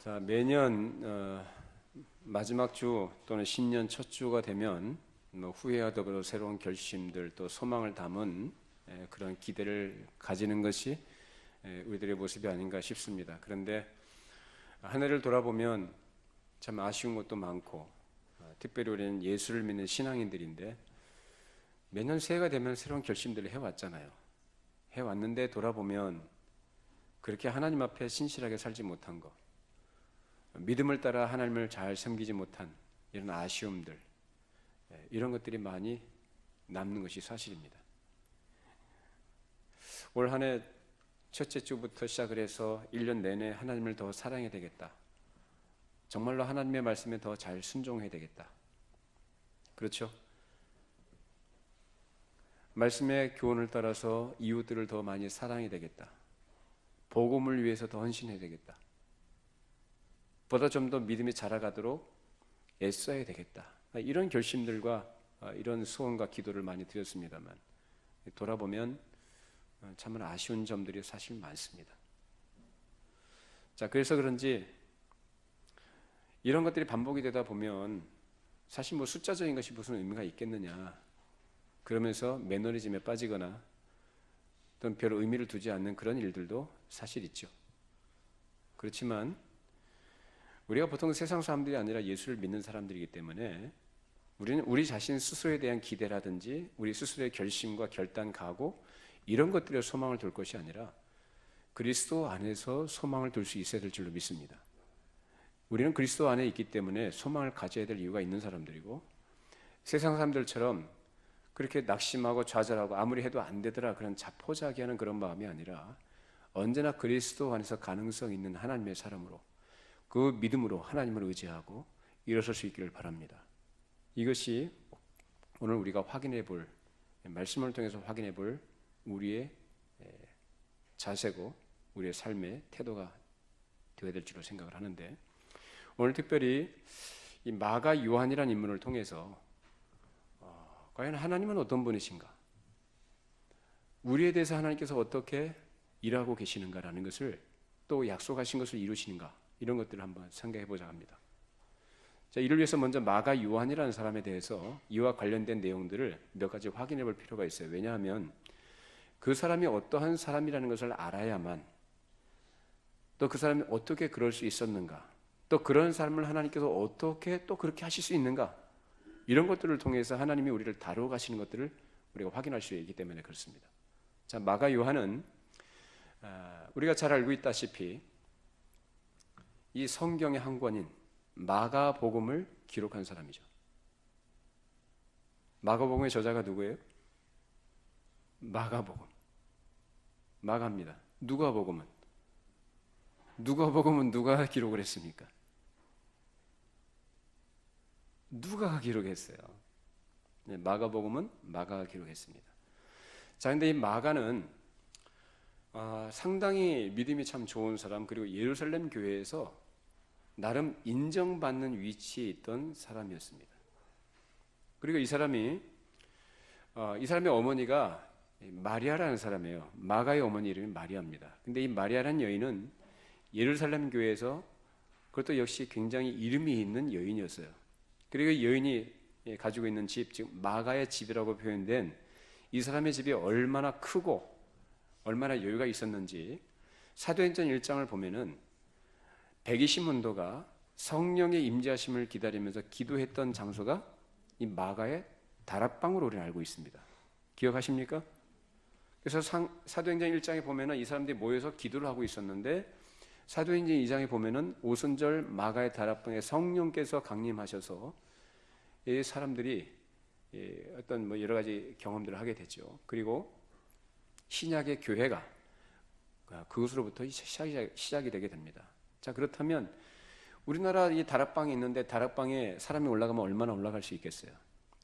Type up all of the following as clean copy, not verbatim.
자, 매년 마지막 주 또는 신년 첫 주가 되면 후회와 더불어 새로운 결심들 또 소망을 담은 그런 기대를 가지는 것이 우리들의 모습이 아닌가 싶습니다. 그런데 한 해를 돌아보면 참 아쉬운 것도 많고, 특별히 우리는 예수를 믿는 신앙인들인데 매년 새해가 되면 새로운 결심들을 해왔잖아요. 해왔는데 돌아보면 그렇게 하나님 앞에 신실하게 살지 못한 것, 믿음을 따라 하나님을 잘 섬기지 못한 이런 아쉬움들, 이런 것들이 많이 남는 것이 사실입니다. 올 한 해 첫째 주부터 시작을 해서 1년 내내 하나님을 더 사랑해야 되겠다, 정말로 하나님의 말씀에 더 잘 순종해야 되겠다, 그렇죠? 말씀의 교훈을 따라서 이웃들을 더 많이 사랑해야 되겠다, 복음을 위해서 더 헌신해야 되겠다, 보다 좀 더 믿음이 자라가도록 애써야 되겠다, 이런 결심들과 이런 소원과 기도를 많이 드렸습니다만 돌아보면 참으로 아쉬운 점들이 사실 많습니다. 자, 그래서 그런지 이런 것들이 반복이 되다 보면 사실 숫자적인 것이 무슨 의미가 있겠느냐, 그러면서 매너리즘에 빠지거나 또는 별 의미를 두지 않는 그런 일들도 사실 있죠. 그렇지만 우리가 보통 세상 사람들이 아니라 예수를 믿는 사람들이기 때문에 우리는 우리 자신 스스로에 대한 기대라든지 우리 스스로의 결심과 결단, 각오, 이런 것들에 소망을 둘 것이 아니라 그리스도 안에서 소망을 둘 수 있어야 될 줄로 믿습니다. 우리는 그리스도 안에 있기 때문에 소망을 가져야 될 이유가 있는 사람들이고, 세상 사람들처럼 그렇게 낙심하고 좌절하고 아무리 해도 안 되더라 그런 자포자기하는 그런 마음이 아니라 언제나 그리스도 안에서 가능성 있는 하나님의 사람으로, 그 믿음으로 하나님을 의지하고 일어설 수 있기를 바랍니다. 이것이 오늘 우리가 확인해 볼, 말씀을 통해서 확인해 볼 우리의 자세고 우리의 삶의 태도가 되어야 될 줄로 생각을 하는데, 오늘 특별히 이 마가 요한이라는 인물을 통해서 과연 하나님은 어떤 분이신가, 우리에 대해서 하나님께서 어떻게 일하고 계시는가라는 것을, 또 약속하신 것을 이루시는가, 이런 것들을 한번 생각해 보자 합니다. 자, 이를 위해서 먼저 마가 요한이라는 사람에 대해서 이와 관련된 내용들을 몇 가지 확인해 볼 필요가 있어요. 왜냐하면 그 사람이 어떠한 사람이라는 것을 알아야만, 또 그 사람이 어떻게 그럴 수 있었는가, 또 그런 삶을 하나님께서 어떻게 또 그렇게 하실 수 있는가, 이런 것들을 통해서 하나님이 우리를 다루어 가시는 것들을 우리가 확인할 수 있기 때문에 그렇습니다. 자, 마가 요한은 우리가 잘 알고 있다시피 이 성경의 한 권인 마가복음을 기록한 사람이죠. 마가복음의 저자가 누구예요? 마가복음, 마가입니다. 누가복음은 누가 기록을 했습니까? 누가가 기록했어요. 네, 마가복음은 마가가 기록했습니다. 자, 근데 이 마가는 상당히 믿음이 참 좋은 사람, 그리고 예루살렘 교회에서 나름 인정받는 위치에 있던 사람이었습니다. 그리고 이 사람의 어머니가 마리아라는 사람이에요. 마가의 어머니 이름이 마리아입니다. 근데 이 마리아라는 여인은 예루살렘 교회에서 그것도 역시 굉장히 이름이 있는 여인이었어요. 그리고 이 여인이 가지고 있는 집, 즉 마가의 집이라고 표현된 이 사람의 집이 얼마나 크고 얼마나 여유가 있었는지 사도행전 1장을 보면은 120문도가 성령의 임재하심을 기다리면서 기도했던 장소가 이 마가의 다락방으로 우리는 알고 있습니다. 기억하십니까? 그래서 사도행전 1장에 보면은 이 사람들이 모여서 기도를 하고 있었는데, 사도행전 2장에 보면은 오순절 마가의 다락방에 성령께서 강림하셔서 이 사람들이 어떤 여러 가지 경험들을 하게 되죠. 그리고 신약의 교회가 그것으로부터 시작이 되게 됩니다. 자, 그렇다면 우리나라 이 다락방이 있는데 다락방에 사람이 올라가면 얼마나 올라갈 수 있겠어요?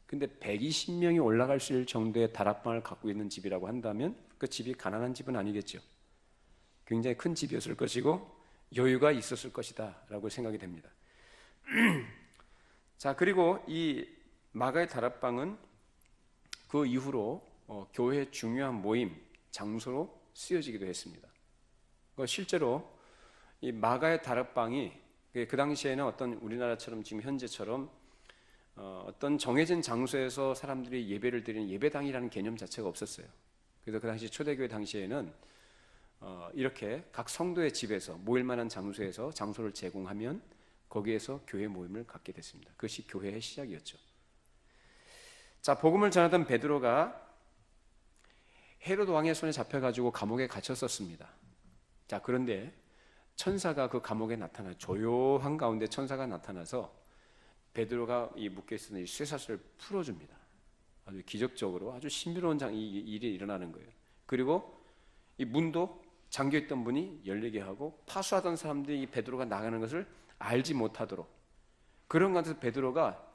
근데 120명이 올라갈 수 있을 정도의 다락방을 갖고 있는 집이라고 한다면 그 집이 가난한 집은 아니겠죠. 굉장히 큰 집이었을 것이고 여유가 있었을 것이다 라고 생각이 됩니다. 자, 그리고 이 마가의 다락방은 그 이후로 교회의 중요한 모임 장소로 쓰여지기도 했습니다. 실제로 이 마가의 다락방이 그 당시에는 어떤 우리나라처럼 지금 현재처럼 어떤 정해진 장소에서 사람들이 예배를 드리는 예배당이라는 개념 자체가 없었어요. 그래서 그 당시 초대교회 당시에는 이렇게 각 성도의 집에서 모일 만한 장소에서 장소를 제공하면 거기에서 교회 모임을 갖게 됐습니다. 그것이 교회의 시작이었죠. 자, 복음을 전하던 베드로가 헤롯 왕의 손에 잡혀가지고 감옥에 갇혔었습니다. 자, 그런데 천사가 그 감옥에 나타나, 조용한 가운데 천사가 나타나서 베드로가 이 묶여 있었던 이 쇠사슬을 풀어줍니다. 아주 기적적으로 아주 신비로운 이 일이 일어나는 거예요. 그리고 이 문도 잠겨있던 문이 열리게 하고 파수하던 사람들이 이 베드로가 나가는 것을 알지 못하도록, 그런 것에서 베드로가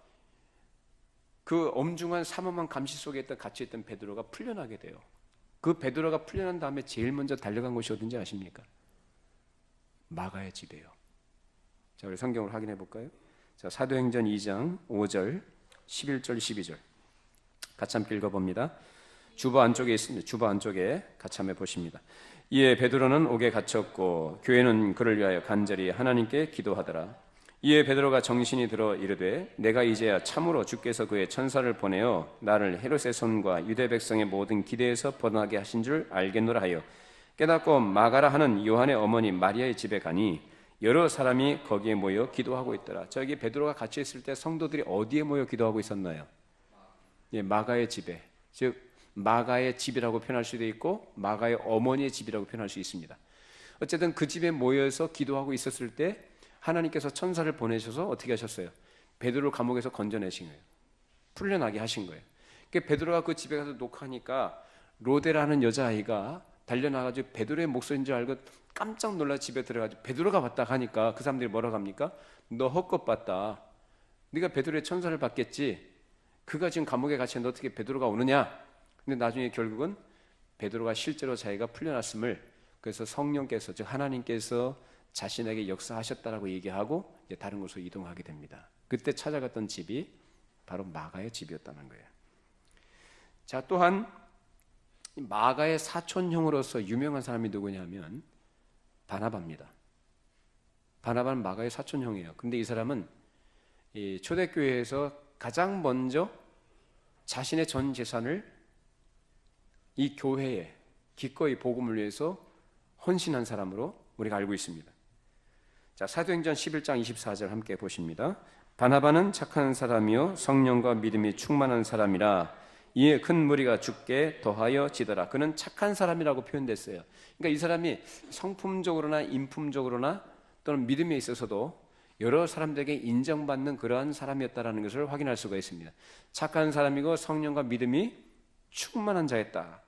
그 엄중한 삼엄한 감시 속에 갇혀있던 베드로가 풀려나게 돼요. 그 베드로가 풀려난 다음에 제일 먼저 달려간 곳이 어딘지 아십니까? 마가의 집이에요. 자, 우리 성경을 확인해 볼까요? 자, 사도행전 2장 5절, 11절, 12절 같이 함께 읽어봅니다. 주보 안쪽에 있습니다. 주보 안쪽에 같이 한번 보십니다. 이에 베드로는 옥에 갇혔고 교회는 그를 위하여 간절히 하나님께 기도하더라. 이에 베드로가 정신이 들어 이르되 내가 이제야 참으로 주께서 그의 천사를 보내어 나를 헤롯의 손과 유대 백성의 모든 기대에서 벗어나게 하신 줄 알겠노라 하여 깨닫고 마가라 하는 요한의 어머니 마리아의 집에 가니 여러 사람이 거기에 모여 기도하고 있더라. 저기 베드로가 갇혀 있을 때 성도들이 어디에 모여 기도하고 있었나요? 예, 마가의 집에, 즉 마가의 집이라고 표현할 수도 있고 마가의 어머니의 집이라고 표현할 수 있습니다. 어쨌든 그 집에 모여서 기도하고 있었을 때 하나님께서 천사를 보내셔서 어떻게 하셨어요? 베드로를 감옥에서 건져내신 거예요. 풀려나게 하신 거예요. 그러니까 베드로가 그 집에 가서 녹화하니까 로데라는 여자아이가 달려나가지고 베드로의 목소리인 줄 알고 깜짝 놀라 집에 들어가지고 베드로가 왔다 하니까 그 사람들이 뭐라고 합니까? 너 헛것 봤다. 네가 베드로의 천사를 봤겠지. 그가 지금 감옥에 갇혔는데 어떻게 베드로가 오느냐? 근데 나중에 결국은 베드로가 실제로 자기가 풀려났음을, 그래서 성령께서, 즉 하나님께서 자신에게 역사하셨다라고 얘기하고 이제 다른 곳으로 이동하게 됩니다. 그때 찾아갔던 집이 바로 마가의 집이었다는 거예요. 자, 또한 마가의 사촌형으로서 유명한 사람이 누구냐면 바나바입니다. 바나바는 마가의 사촌형이에요. 근데 이 사람은 이 초대교회에서 가장 먼저 자신의 전 재산을 이 교회에 기꺼이 복음을 위해서 헌신한 사람으로 우리가 알고 있습니다. 자, 사도행전 11장 24절 함께 보십니다. 바나바는 착한 사람이요 성령과 믿음이 충만한 사람이라 이에 큰 무리가 죽게 더하여 지더라. 그는 착한 사람이라고 표현됐어요. 그러니까 이 사람이 성품적으로나 인품적으로나 또는 믿음에 있어서도 여러 사람들에게 인정받는 그러한 사람이었다라는 것을 확인할 수가 있습니다. 착한 사람이고 성령과 믿음이 충만한 자였다.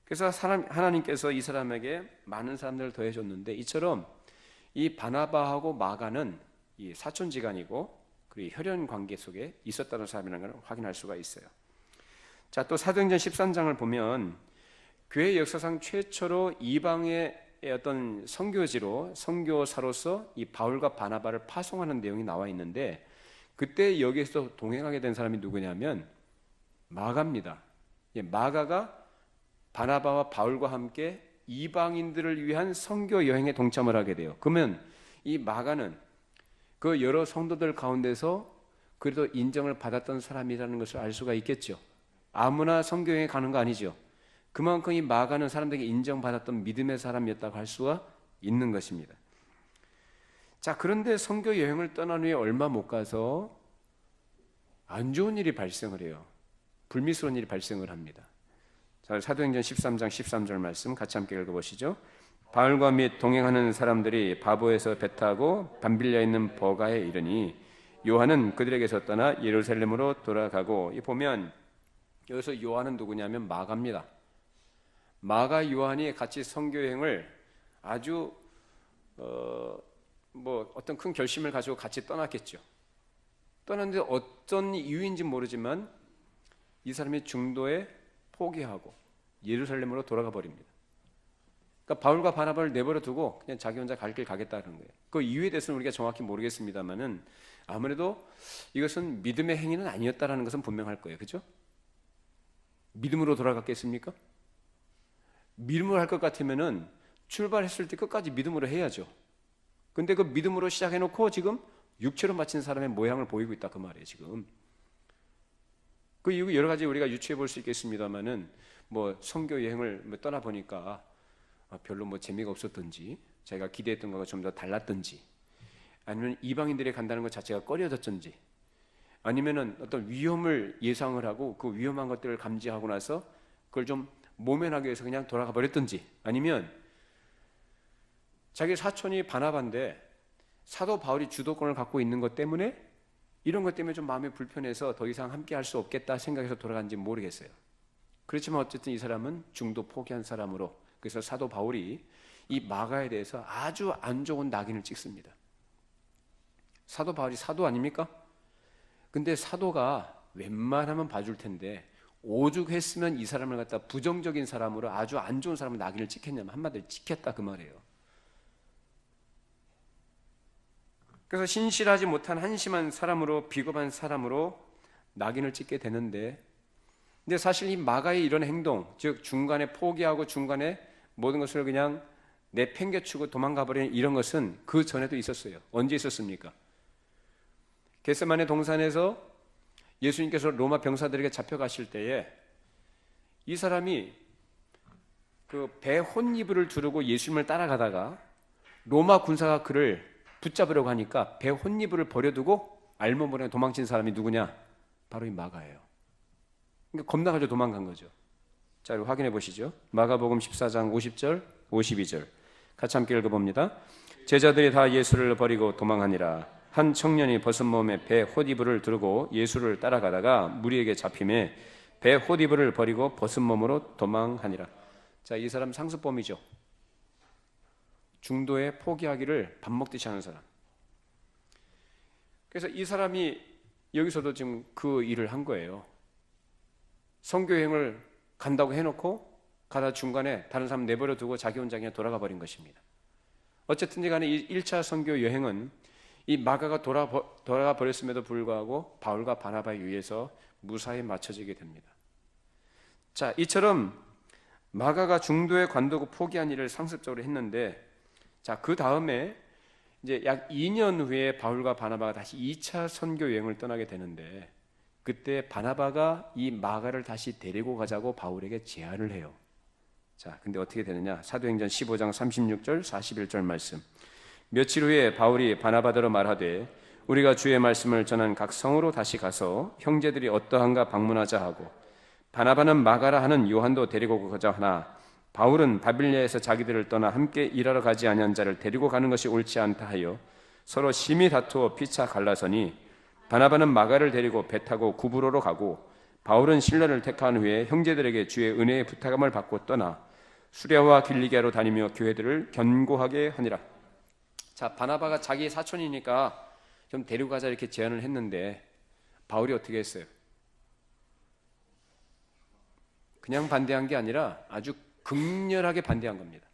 그래서 하나님께서 이 사람에게 많은 사람들을 더해줬는데, 이처럼 이 바나바하고 마가는 이 사촌지간이고 그리고 혈연 관계 속에 있었다는 사람이라는 걸 확인할 수가 있어요. 자, 또 사도행전 13장을 보면 교회 역사상 최초로 이방의 어떤 선교지로 선교사로서 이 바울과 바나바를 파송하는 내용이 나와 있는데, 그때 여기에서 동행하게 된 사람이 누구냐면 마가입니다. 마가가 바나바와 바울과 함께 이방인들을 위한 선교 여행에 동참을 하게 돼요. 그러면 이 마가는 그 여러 성도들 가운데서 그래도 인정을 받았던 사람이라는 것을 알 수가 있겠죠. 아무나 선교 여행에 가는 거 아니죠. 그만큼 이 마가는 사람들에게 인정받았던 믿음의 사람이었다고 할 수가 있는 것입니다. 자, 그런데 선교 여행을 떠난 후에 얼마 못 가서 안 좋은 일이 발생을 해요. 불미스러운 일이 발생을 합니다. 자, 사도행전 13장 13절 말씀 같이 함께 읽어보시죠. 바울과 및 동행하는 사람들이 바보에서 배 타고 밤빌려 있는 버가에 이르니 요한은 그들에게서 떠나 예루살렘으로 돌아가고, 이 보면 여기서 요한은 누구냐면 마가입니다. 마가 요한이 같이 선교 여행을 아주 어떤 큰 결심을 가지고 같이 떠났겠죠. 떠났는데 어떤 이유인지 모르지만 이 사람이 중도에 포기하고 예루살렘으로 돌아가 버립니다. 그러니까 바울과 바나바를 내버려 두고 그냥 자기 혼자 갈 길 가겠다는 거예요. 그 이유에 대해서는 우리가 정확히 모르겠습니다만은 아무래도 이것은 믿음의 행위는 아니었다라는 것은 분명할 거예요. 그렇죠? 믿음으로 돌아갔겠습니까? 믿음으로 할 것 같으면은 출발했을 때 끝까지 믿음으로 해야죠. 근데 그 믿음으로 시작해놓고 지금 육체로 마친 사람의 모양을 보이고 있다 그 말이에요 지금. 그 이유 여러 가지 우리가 유추해 볼 수 있겠습니다만은 뭐 선교 여행을 떠나 보니까 별로 뭐 재미가 없었든지, 자기가 기대했던 거가 좀 더 달랐든지, 아니면 이방인들이 간다는 것 자체가 꺼려졌든지, 아니면은 어떤 위험을 예상을 하고 그 위험한 것들을 감지하고 나서 그걸 좀 모면하기 위해서 그냥 돌아가 버렸든지, 아니면 자기 사촌이 바나바인데 사도 바울이 주도권을 갖고 있는 것 때문에 이런 것 때문에 좀 마음이 불편해서 더 이상 함께 할 수 없겠다 생각해서 돌아간지 모르겠어요. 그렇지만 어쨌든 이 사람은 중도 포기한 사람으로, 그래서 사도 바울이 이 마가에 대해서 아주 안 좋은 낙인을 찍습니다. 사도 바울이 사도 아닙니까? 근데 사도가 웬만하면 봐줄 텐데 오죽했으면 이 사람을 갖다 부정적인 사람으로 아주 안 좋은 사람을 낙인을 찍혔냐면 한마디로 찍혔다 그 말이에요. 그래서 신실하지 못한 한심한 사람으로, 비겁한 사람으로 낙인을 찍게 되는데, 근데 사실 이 마가의 이런 행동, 즉 중간에 포기하고 중간에 모든 것을 그냥 내팽개치고 도망가 버리는 이런 것은 그 전에도 있었어요. 언제 있었습니까? 겟세마네 동산에서 예수님께서 로마 병사들에게 잡혀가실 때에 이 사람이 그 배 혼이불을 두르고 예수님을 따라가다가 로마 군사가 그를 붙잡으려고 하니까 배 혼이불을 버려두고 알몸으로 도망친 사람이 누구냐? 바로 이 마가예요. 그러니까 겁나가지고 도망간 거죠. 자, 확인해 보시죠. 마가복음 14장 50절, 52절 같이 함께 읽어봅니다. 제자들이 다 예수를 버리고 도망하니라. 한 청년이 벗은 몸에 배 헛이불을 두르고 예수를 따라가다가 무리에게 잡힘에 배 헛이불을 버리고 벗은 몸으로 도망하니라. 자, 이 사람 상습범이죠. 중도에 포기하기를 밥 먹듯이 하는 사람. 그래서 이 사람이 여기서도 지금 그 일을 한 거예요. 선교 여행을 간다고 해놓고 가다 중간에 다른 사람 내버려 두고 자기 혼자 그냥 돌아가 버린 것입니다. 어쨌든 간에 이 1차 선교 여행은 이 마가가 돌아가 버렸음에도 불구하고 바울과 바나바에 의해서 무사히 마쳐지게 됩니다. 자, 이처럼 마가가 중도에 관두고 포기한 일을 상습적으로 했는데, 자, 그 다음에 이제 약 2년 후에 바울과 바나바가 다시 2차 선교 여행을 떠나게 되는데, 그때 바나바가 이 마가를 다시 데리고 가자고 바울에게 제안을 해요. 자, 근데 어떻게 되느냐? 사도행전 15장 36절 41절 말씀. 며칠 후에 바울이 바나바더러 말하되 우리가 주의 말씀을 전한 각 성으로 다시 가서 형제들이 어떠한가 방문하자 하고, 바나바는 마가라 하는 요한도 데리고 가자 하나 바울은 바빌리아에서 자기들을 떠나 함께 일하러 가지 아니한 자를 데리고 가는 것이 옳지 않다 하여 서로 심히 다투어 피차 갈라서니, 바나바는 마가를 데리고 배 타고 구브로로 가고 바울은 실라를 택한 후에 형제들에게 주의 은혜의 부탁함을 받고 떠나 수랴와 길리기아로 다니며 교회들을 견고하게 하니라. 자, 바나바가 자기 사촌이니까 좀 데리고 가자 이렇게 제안을 했는데 바울이 어떻게 했어요? 그냥 반대한 게 아니라 아주 극렬하게 반대한 겁니다.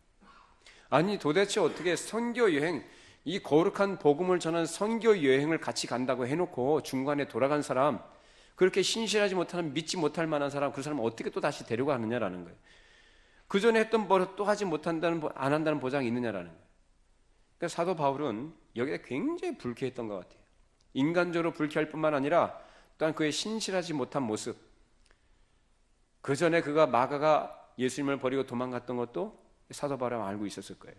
아니 도대체 어떻게 선교 여행, 이 거룩한 복음을 전한 선교 여행을 같이 간다고 해놓고 중간에 돌아간 사람, 그렇게 신실하지 못하는, 믿지 못할 만한 사람, 그 사람을 어떻게 또 다시 데려가느냐라는 거예요. 그 전에 했던 버릇 또 하지 못한다는, 안 한다는 보장이 있느냐라는 거예요. 그러니까 사도 바울은 여기에 굉장히 불쾌했던 것 같아요. 인간적으로 불쾌할 뿐만 아니라 또한 그의 신실하지 못한 모습, 그 전에 그가 마가가 예수님을 버리고 도망갔던 것도 사도 바울은 알고 있었을 거예요.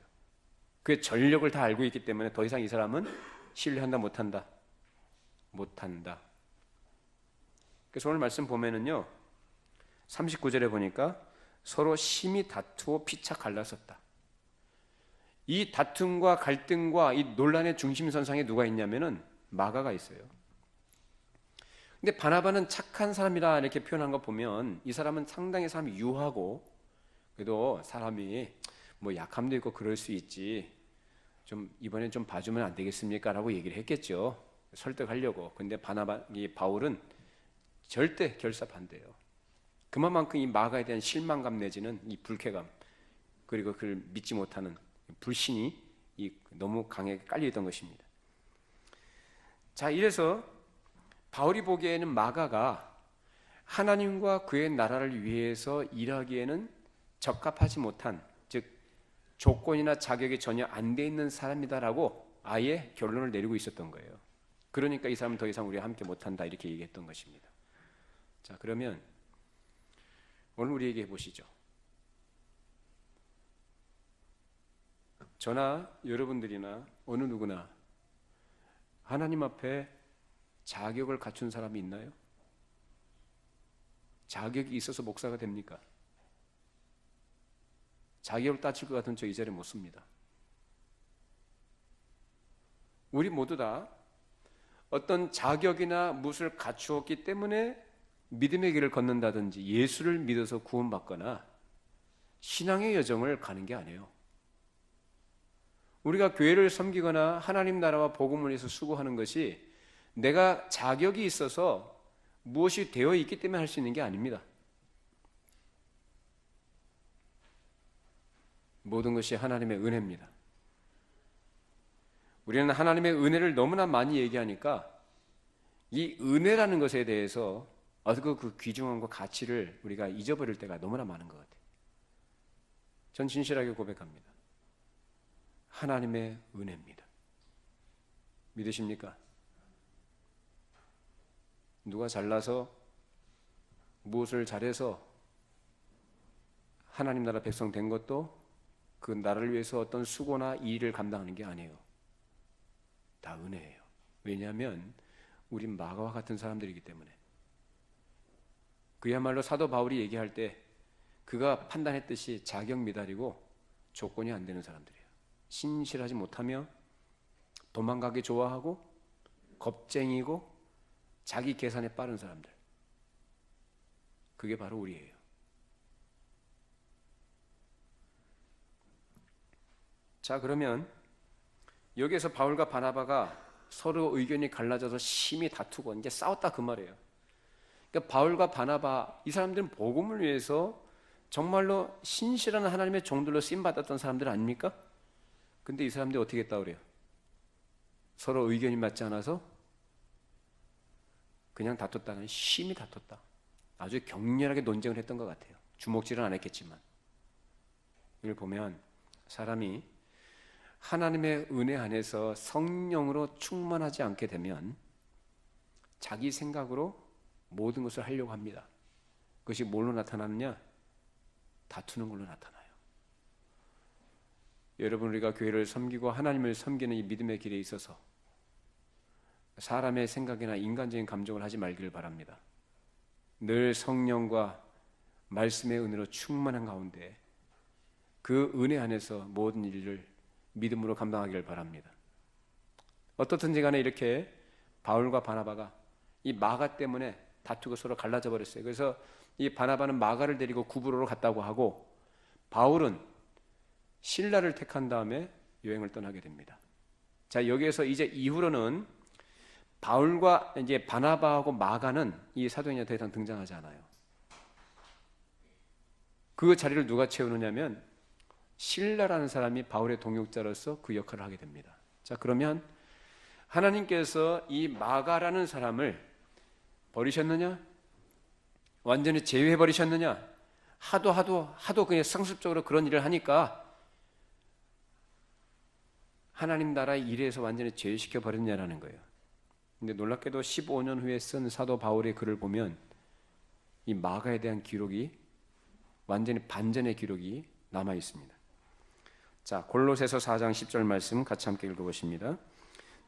그의 전력을 다 알고 있기 때문에 더 이상 이 사람은 신뢰한다 못한다. 그래서 오늘 말씀 보면은요 39절에 보니까 서로 심히 다투어 피차 갈라섰다. 이 다툼과 갈등과 이 논란의 중심선상에 누가 있냐면은 마가가 있어요. 근데 바나바는 착한 사람이라 이렇게 표현한 거 보면 이 사람은 상당히 사람이 유하고, 그래도 사람이 뭐 약함도 있고 그럴 수 있지, 좀 이번엔 좀 봐주면 안 되겠습니까? 라고 얘기를 했겠죠. 설득하려고. 근데 이 바울은 절대 결사 반대예요. 그만큼 이 마가에 대한 실망감 내지는 이 불쾌감, 그리고 그를 믿지 못하는 불신이 너무 강하게 깔려있던 것입니다. 자, 이래서 바울이 보기에는 마가가 하나님과 그의 나라를 위해서 일하기에는 적합하지 못한, 즉 조건이나 자격이 전혀 안 돼 있는 사람이다라고 아예 결론을 내리고 있었던 거예요. 그러니까 이 사람은 더 이상 우리와 함께 못한다 이렇게 얘기했던 것입니다. 자, 그러면 오늘 우리에게 보시죠. 저나 여러분들이나 어느 누구나 하나님 앞에 자격을 갖춘 사람이 있나요? 자격이 있어서 목사가 됩니까? 자격을 따질 것 같은 저 이 자리에 못 씁니다. 우리 모두 다 어떤 자격이나 무엇을 갖추었기 때문에 믿음의 길을 걷는다든지 예수를 믿어서 구원받거나 신앙의 여정을 가는 게 아니에요. 우리가 교회를 섬기거나 하나님 나라와 복음을 위해서 수고하는 것이 내가 자격이 있어서 무엇이 되어 있기 때문에 할 수 있는 게 아닙니다. 모든 것이 하나님의 은혜입니다. 우리는 하나님의 은혜를 너무나 많이 얘기하니까 이 은혜라는 것에 대해서 그 귀중함과 가치를 우리가 잊어버릴 때가 너무나 많은 것 같아요. 전 진실하게 고백합니다. 하나님의 은혜입니다. 믿으십니까? 누가 잘나서 무엇을 잘해서 하나님 나라 백성 된 것도 그 나라를 위해서 어떤 수고나 일을 감당하는 게 아니에요. 다 은혜예요. 왜냐하면 우린 마가와 같은 사람들이기 때문에. 그야말로 사도 바울이 얘기할 때 그가 판단했듯이 자격 미달이고 조건이 안 되는 사람들이에요. 신실하지 못하며 도망가기 좋아하고 겁쟁이고 자기 계산에 빠른 사람들. 그게 바로 우리예요. 자, 그러면 여기에서 바울과 바나바가 서로 의견이 갈라져서 심히 다투고 이제 싸웠다 그 말이에요. 그러니까 바울과 바나바 이 사람들은 복음을 위해서 정말로 신실한 하나님의 종들로 쓰임받았던 사람들 아닙니까? 근데 이 사람들이 어떻게 했다 그래요? 서로 의견이 맞지 않아서 그냥 다퉜다는 심히 다퉜다. 아주 격렬하게 논쟁을 했던 것 같아요. 주먹질은 안 했겠지만. 이걸 보면 사람이 하나님의 은혜 안에서 성령으로 충만하지 않게 되면 자기 생각으로 모든 것을 하려고 합니다. 그것이 뭘로 나타나느냐? 다투는 걸로 나타나요. 여러분, 우리가 교회를 섬기고 하나님을 섬기는 이 믿음의 길에 있어서 사람의 생각이나 인간적인 감정을 하지 말기를 바랍니다. 늘 성령과 말씀의 은혜로 충만한 가운데 그 은혜 안에서 모든 일을 믿음으로 감당하기를 바랍니다. 어떻든지 간에 이렇게 바울과 바나바가 이 마가 때문에 다투고 서로 갈라져 버렸어요. 그래서 이 바나바는 마가를 데리고 구브로로 갔다고 하고 바울은 실라를 택한 다음에 여행을 떠나게 됩니다. 자, 여기에서 이제 이후로는 바울과 이제 바나바하고 마가는 이 사도행전에 더 이상 등장하지 않아요. 그 자리를 누가 채우느냐면 실라라는 사람이 바울의 동역자로서 그 역할을 하게 됩니다. 자, 그러면 하나님께서 이 마가라는 사람을 버리셨느냐? 완전히 제외해 버리셨느냐? 하도 그냥 상습적으로 그런 일을 하니까 하나님 나라의 일에서 완전히 제외시켜 버렸냐라는 거예요. 근데 놀랍게도 15년 후에 쓴 사도 바울의 글을 보면 이 마가에 대한 기록이 완전히 반전의 기록이 남아 있습니다. 자, 골로새서 4장 10절 말씀 같이 함께 읽어보십니다.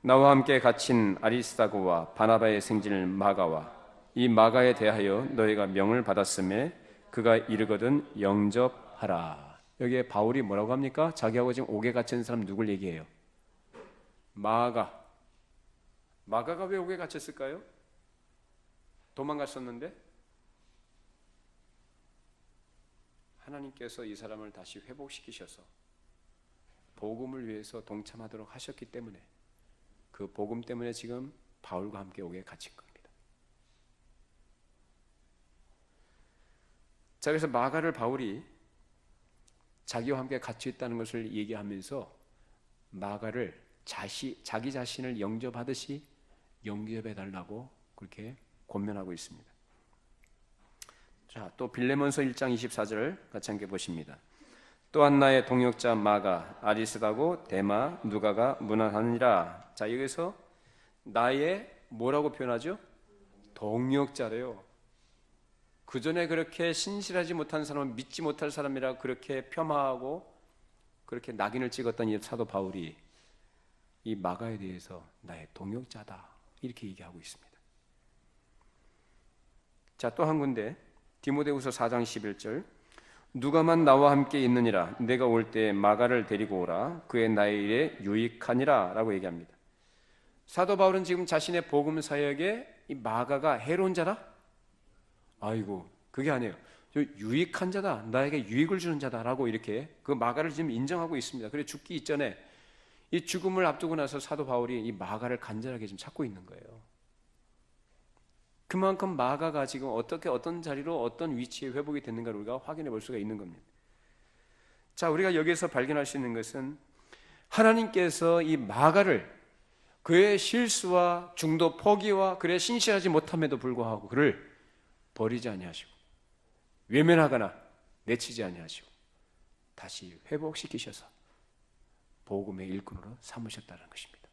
나와 함께 갇힌 아리스다고와 바나바의 생질 마가와 이 마가에 대하여 너희가 명을 받았음에 그가 이르거든 영접하라. 여기에 바울이 뭐라고 합니까? 자기하고 지금 옥에 갇힌 사람 누굴 얘기해요? 마가가 왜 옥에 갇혔을까요? 도망갔었는데 하나님께서 이 사람을 다시 회복시키셔서 복음을 위해서 동참하도록 하셨기 때문에 그 복음 때문에 지금 바울과 함께 옥에 갇힌 겁니다. 자, 그래서 마가를 바울이 자기와 함께 같이 있다는 것을 얘기하면서 마가를 자기 자신을 영접하듯이 영접해달라고 그렇게 권면하고 있습니다. 자, 또 빌레몬서 1장 24절 같이 함께 보십니다. 또한 나의 동역자 마가, 아리스다고 데마, 누가가 문안하니라. 자, 여기서 나의 뭐라고 표현하죠? 동역자래요. 그 전에 그렇게 신실하지 못한 사람은 믿지 못할 사람이라 그렇게 폄하하고 그렇게 낙인을 찍었던 이 사도 바울이 이 마가에 대해서 나의 동역자다 이렇게 얘기하고 있습니다. 자, 또 한 군데 디모데후서 4장 11절 누가만 나와 함께 있느니라 내가 올 때 마가를 데리고 오라 그의 나의 일에 유익하니라 라고 얘기합니다. 사도 바울은 지금 자신의 복음 사역에 이 마가가 해로운 자다? 아이고 그게 아니에요. 유익한 자다, 나에게 유익을 주는 자다라고 이렇게 그 마가를 지금 인정하고 있습니다. 그래 죽기 이전에 이 죽음을 앞두고 나서 사도 바울이 이 마가를 간절하게 좀 찾고 있는 거예요. 그만큼 마가가 지금 어떻게 어떤 자리로 어떤 위치에 회복이 됐는가를 우리가 확인해 볼 수가 있는 겁니다. 자, 우리가 여기서 발견할 수 있는 것은 하나님께서 이 마가를 그의 실수와 중도 포기와 그의 신실하지 못함에도 불구하고 그를 버리지 아니하시고 외면하거나 내치지 아니하시고 다시 회복시키셔서 복음의 일꾼으로 삼으셨다는 것입니다.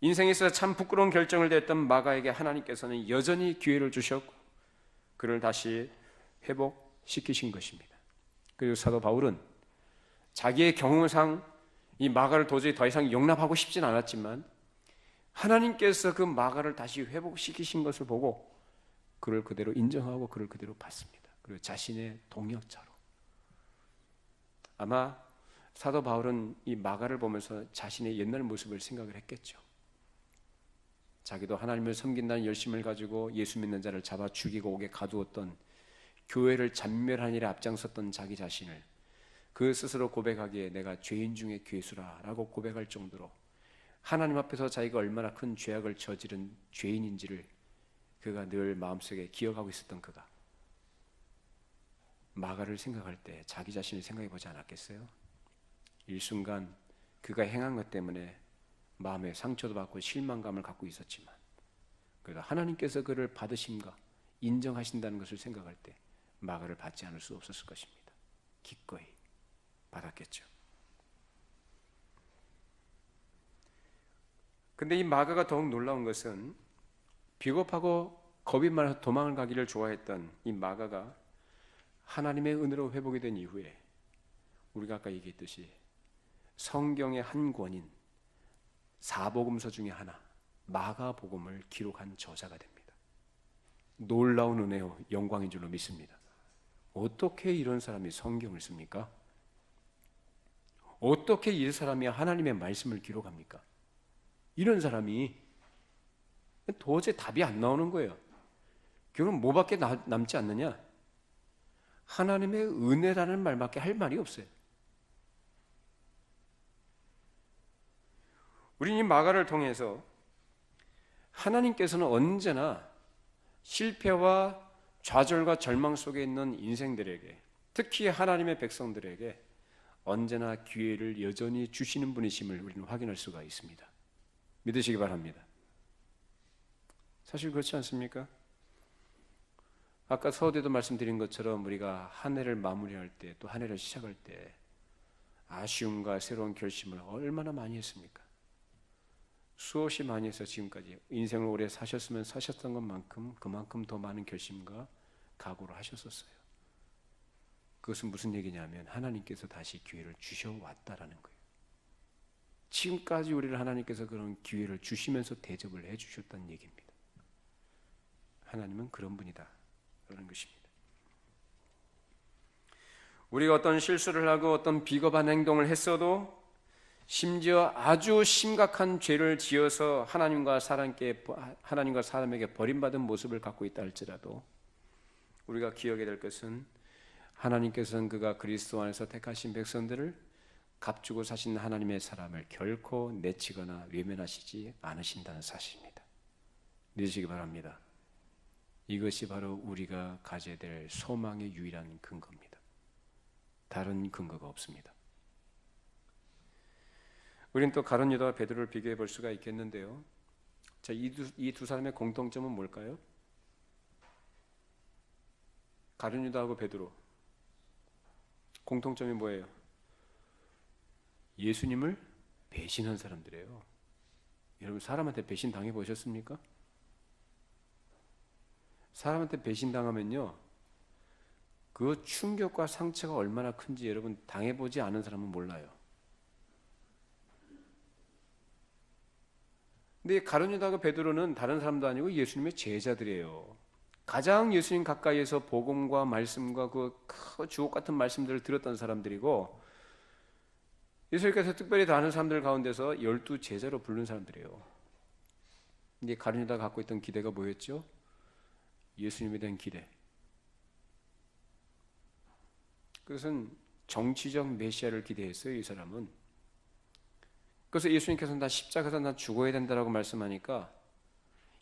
인생에 있어서 참 부끄러운 결정을 내었던 마가에게 하나님께서는 여전히 기회를 주셨고 그를 다시 회복시키신 것입니다. 그리고 사도 바울은 자기의 경험상 이 마가를 도저히 더 이상 용납하고 싶진 않았지만 하나님께서 그 마가를 다시 회복시키신 것을 보고 그를 그대로 인정하고 그를 그대로 받습니다. 그리고 자신의 동역자로. 아마 사도 바울은 이 마가를 보면서 자신의 옛날 모습을 생각을 했겠죠. 자기도 하나님을 섬긴다는 열심을 가지고 예수 믿는 자를 잡아 죽이고 옥에 가두었던 교회를 잔멸한 일에 앞장섰던 자기 자신을 그 스스로 고백하기에 내가 죄인 중에 괴수라 라고 고백할 정도로 하나님 앞에서 자기가 얼마나 큰 죄악을 저지른 죄인인지를 그가 늘 마음속에 기억하고 있었던 그가 마가를 생각할 때 자기 자신을 생각해 보지 않았겠어요? 일순간 그가 행한 것 때문에 마음에 상처도 받고 실망감을 갖고 있었지만 그가 하나님께서 그를 받으심과 인정하신다는 것을 생각할 때 마가를 받지 않을 수 없었을 것입니다. 기꺼이 받았겠죠. 근데 이 마가가 더욱 놀라운 것은 비겁하고 겁이 많아서 도망을 가기를 좋아했던 이 마가가 하나님의 은혜로 회복이 된 이후에 우리가 아까 얘기했듯이 성경의 한 권인 사복음서 중에 하나 마가복음을 기록한 저자가 됩니다. 놀라운 은혜요 영광인 줄로 믿습니다. 어떻게 이런 사람이 성경을 씁니까? 어떻게 이 사람이 하나님의 말씀을 기록합니까? 이런 사람이 도저히 답이 안 나오는 거예요. 결국은 뭐밖에 남지 않느냐? 하나님의 은혜라는 말밖에 할 말이 없어요. 우리는 이 마가를 통해서 하나님께서는 언제나 실패와 좌절과 절망 속에 있는 인생들에게 특히 하나님의 백성들에게 언제나 기회를 여전히 주시는 분이심을 우리는 확인할 수가 있습니다. 믿으시기 바랍니다. 사실 그렇지 않습니까? 아까 서두에도 말씀드린 것처럼 우리가 한 해를 마무리할 때 또 한 해를 시작할 때 아쉬움과 새로운 결심을 얼마나 많이 했습니까? 수없이 많이 해서 지금까지 인생을 오래 사셨으면 사셨던 것만큼 그만큼 더 많은 결심과 각오를 하셨었어요. 그것은 무슨 얘기냐면 하나님께서 다시 기회를 주셔왔다라는 거예요. 지금까지 우리를 하나님께서 그런 기회를 주시면서 대접을 해주셨다는 얘기입니다. 하나님은 그런 분이다 라는 것입니다. 우리가 어떤 실수를 하고 어떤 비겁한 행동을 했어도 심지어 아주 심각한 죄를 지어서 하나님과 사람에게 버림받은 모습을 갖고 있다 할지라도 우리가 기억해야 될 것은 하나님께서는 그가 그리스도 안에서 택하신 백성들을 값주고 사신 하나님의 사람을 결코 내치거나 외면하시지 않으신다는 사실입니다. 믿으시기 바랍니다. 이것이 바로 우리가 가져야 될 소망의 유일한 근거입니다. 다른 근거가 없습니다. 우리는 또 가룟 유다와 베드로를 비교해 볼 수가 있겠는데요. 자, 이 두 사람의 공통점은 뭘까요? 가룟 유다하고 베드로 공통점이 뭐예요? 예수님을 배신한 사람들이에요. 여러분 사람한테 배신 당해 보셨습니까? 사람한테 배신 당하면요, 그 충격과 상처가 얼마나 큰지 여러분 당해보지 않은 사람은 몰라요. 근데 가룟 유다와 베드로는 다른 사람도 아니고 예수님의 제자들이에요. 가장 예수님 가까이에서 복음과 말씀과 그 주옥 같은 말씀들을 들었던 사람들이고, 예수님께서 특별히 다 아는 사람들 가운데서 12 제자로 부른 사람들이에요. 근데 가룟 유다가 갖고 있던 기대가 뭐였죠? 예수님에 대한 기대. 그것은 정치적 메시아를 기대했어요, 이 사람은. 그래서 예수님께서는 나 십자가에서 나 죽어야 된다라고 말씀하니까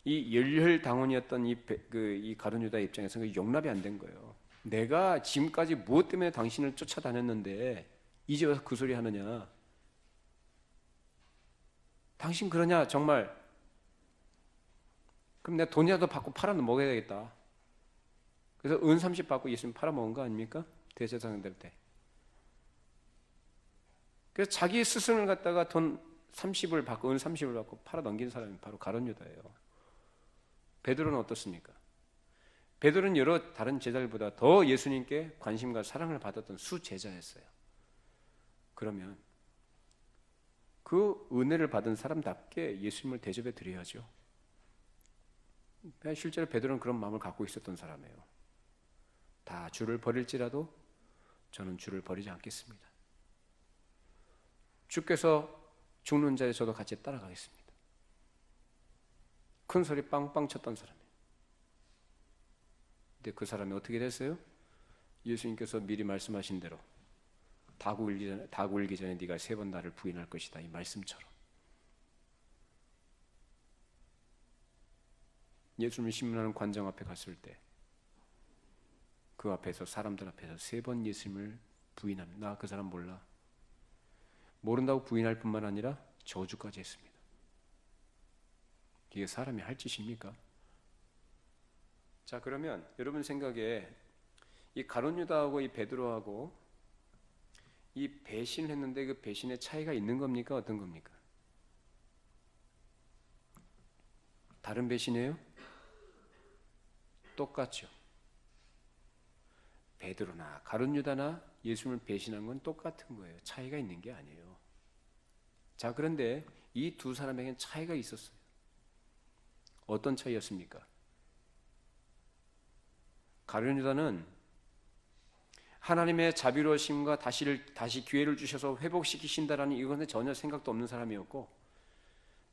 이 열혈당원이었던 이 가룟 유다 입장에서는 용납이 안 된 거예요. 내가 지금까지 무엇 때문에 당신을 쫓아다녔는데 이제 와서 그 소리 하느냐? 당신 그러냐 정말? 그럼 내가 돈이라도 받고 팔아 먹어야 되겠다. 그래서 은 30 받고 예수님 팔아 먹은 거 아닙니까? 대제사장 될 때. 그래서 자기 스승을 갖다가 돈 30을 받고 은 30을 받고 팔아 넘긴 사람이 바로 가룟 유다예요. 베드로는 어떻습니까? 베드로는 여러 다른 제자들보다 더 예수님께 관심과 사랑을 받았던 수제자였어요. 그러면 그 은혜를 받은 사람답게 예수님을 대접해 드려야죠. 실제로 베드로는 그런 마음을 갖고 있었던 사람이에요. 다 주를 버릴지라도 저는 주를 버리지 않겠습니다. 주께서 죽는 자에 저도 같이 따라가겠습니다. 큰 소리 빵빵 쳤던 사람이에요. 근데 그 사람이 어떻게 됐어요? 예수님께서 미리 말씀하신 대로 다 굴기 전에 네가 3번 나를 부인할 것이다, 이 말씀처럼 예수님을 신문하는 관장 앞에 갔을 때 그 앞에서 사람들 앞에서 3번 예수님을 부인하는, 나 그 사람 몰라, 모른다고 부인할 뿐만 아니라 저주까지 했습니다. 이게 사람이 할 짓입니까? 자, 그러면 여러분 생각에 이 가룟 유다하고 이 베드로하고 이 배신을 했는데 그 배신의 차이가 있는 겁니까? 어떤 겁니까? 다른 배신이에요? 똑같죠. 베드로나 가룟 유다나 예수님을 배신한 건 똑같은 거예요. 차이가 있는 게 아니에요. 자, 그런데 이 두 사람에겐 차이가 있었어요. 어떤 차이였습니까? 가룟 유다는 하나님의 자비로우심과 다시 기회를 주셔서 회복시키신다라는 이것에 전혀 생각도 없는 사람이었고,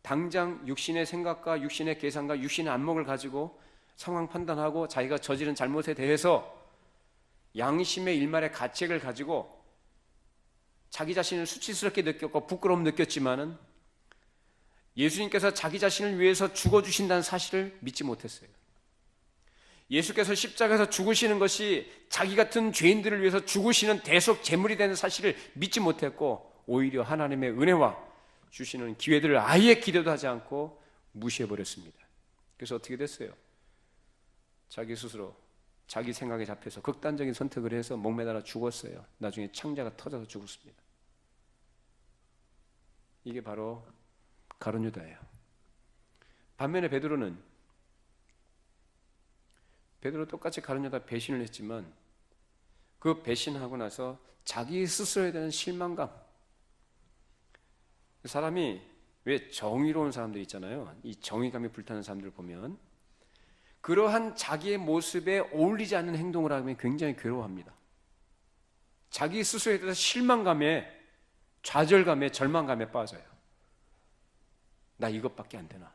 당장 육신의 생각과 육신의 계산과 육신의 안목을 가지고 상황 판단하고 자기가 저지른 잘못에 대해서 양심의 일말의 가책을 가지고 자기 자신을 수치스럽게 느꼈고 부끄러움 느꼈지만은 예수님께서 자기 자신을 위해서 죽어주신다는 사실을 믿지 못했어요. 예수께서 십자가에서 죽으시는 것이 자기 같은 죄인들을 위해서 죽으시는 대속 제물이 되는 사실을 믿지 못했고, 오히려 하나님의 은혜와 주시는 기회들을 아예 기대도 하지 않고 무시해버렸습니다. 그래서 어떻게 됐어요? 자기 스스로 자기 생각에 잡혀서 극단적인 선택을 해서 목매달아 죽었어요. 나중에 창자가 터져서 죽었습니다. 이게 바로 가룟 유다예요. 반면에 베드로 똑같이 가룟 유다 배신을 했지만 그 배신하고 나서 자기 스스로에 대한 실망감, 사람이 왜 정의로운 사람들 있잖아요. 이 정의감이 불타는 사람들 보면 그러한 자기의 모습에 어울리지 않는 행동을 하면 굉장히 괴로워합니다. 자기 스스로에 대해서 실망감에, 좌절감에, 절망감에 빠져요. 나 이것밖에 안 되나?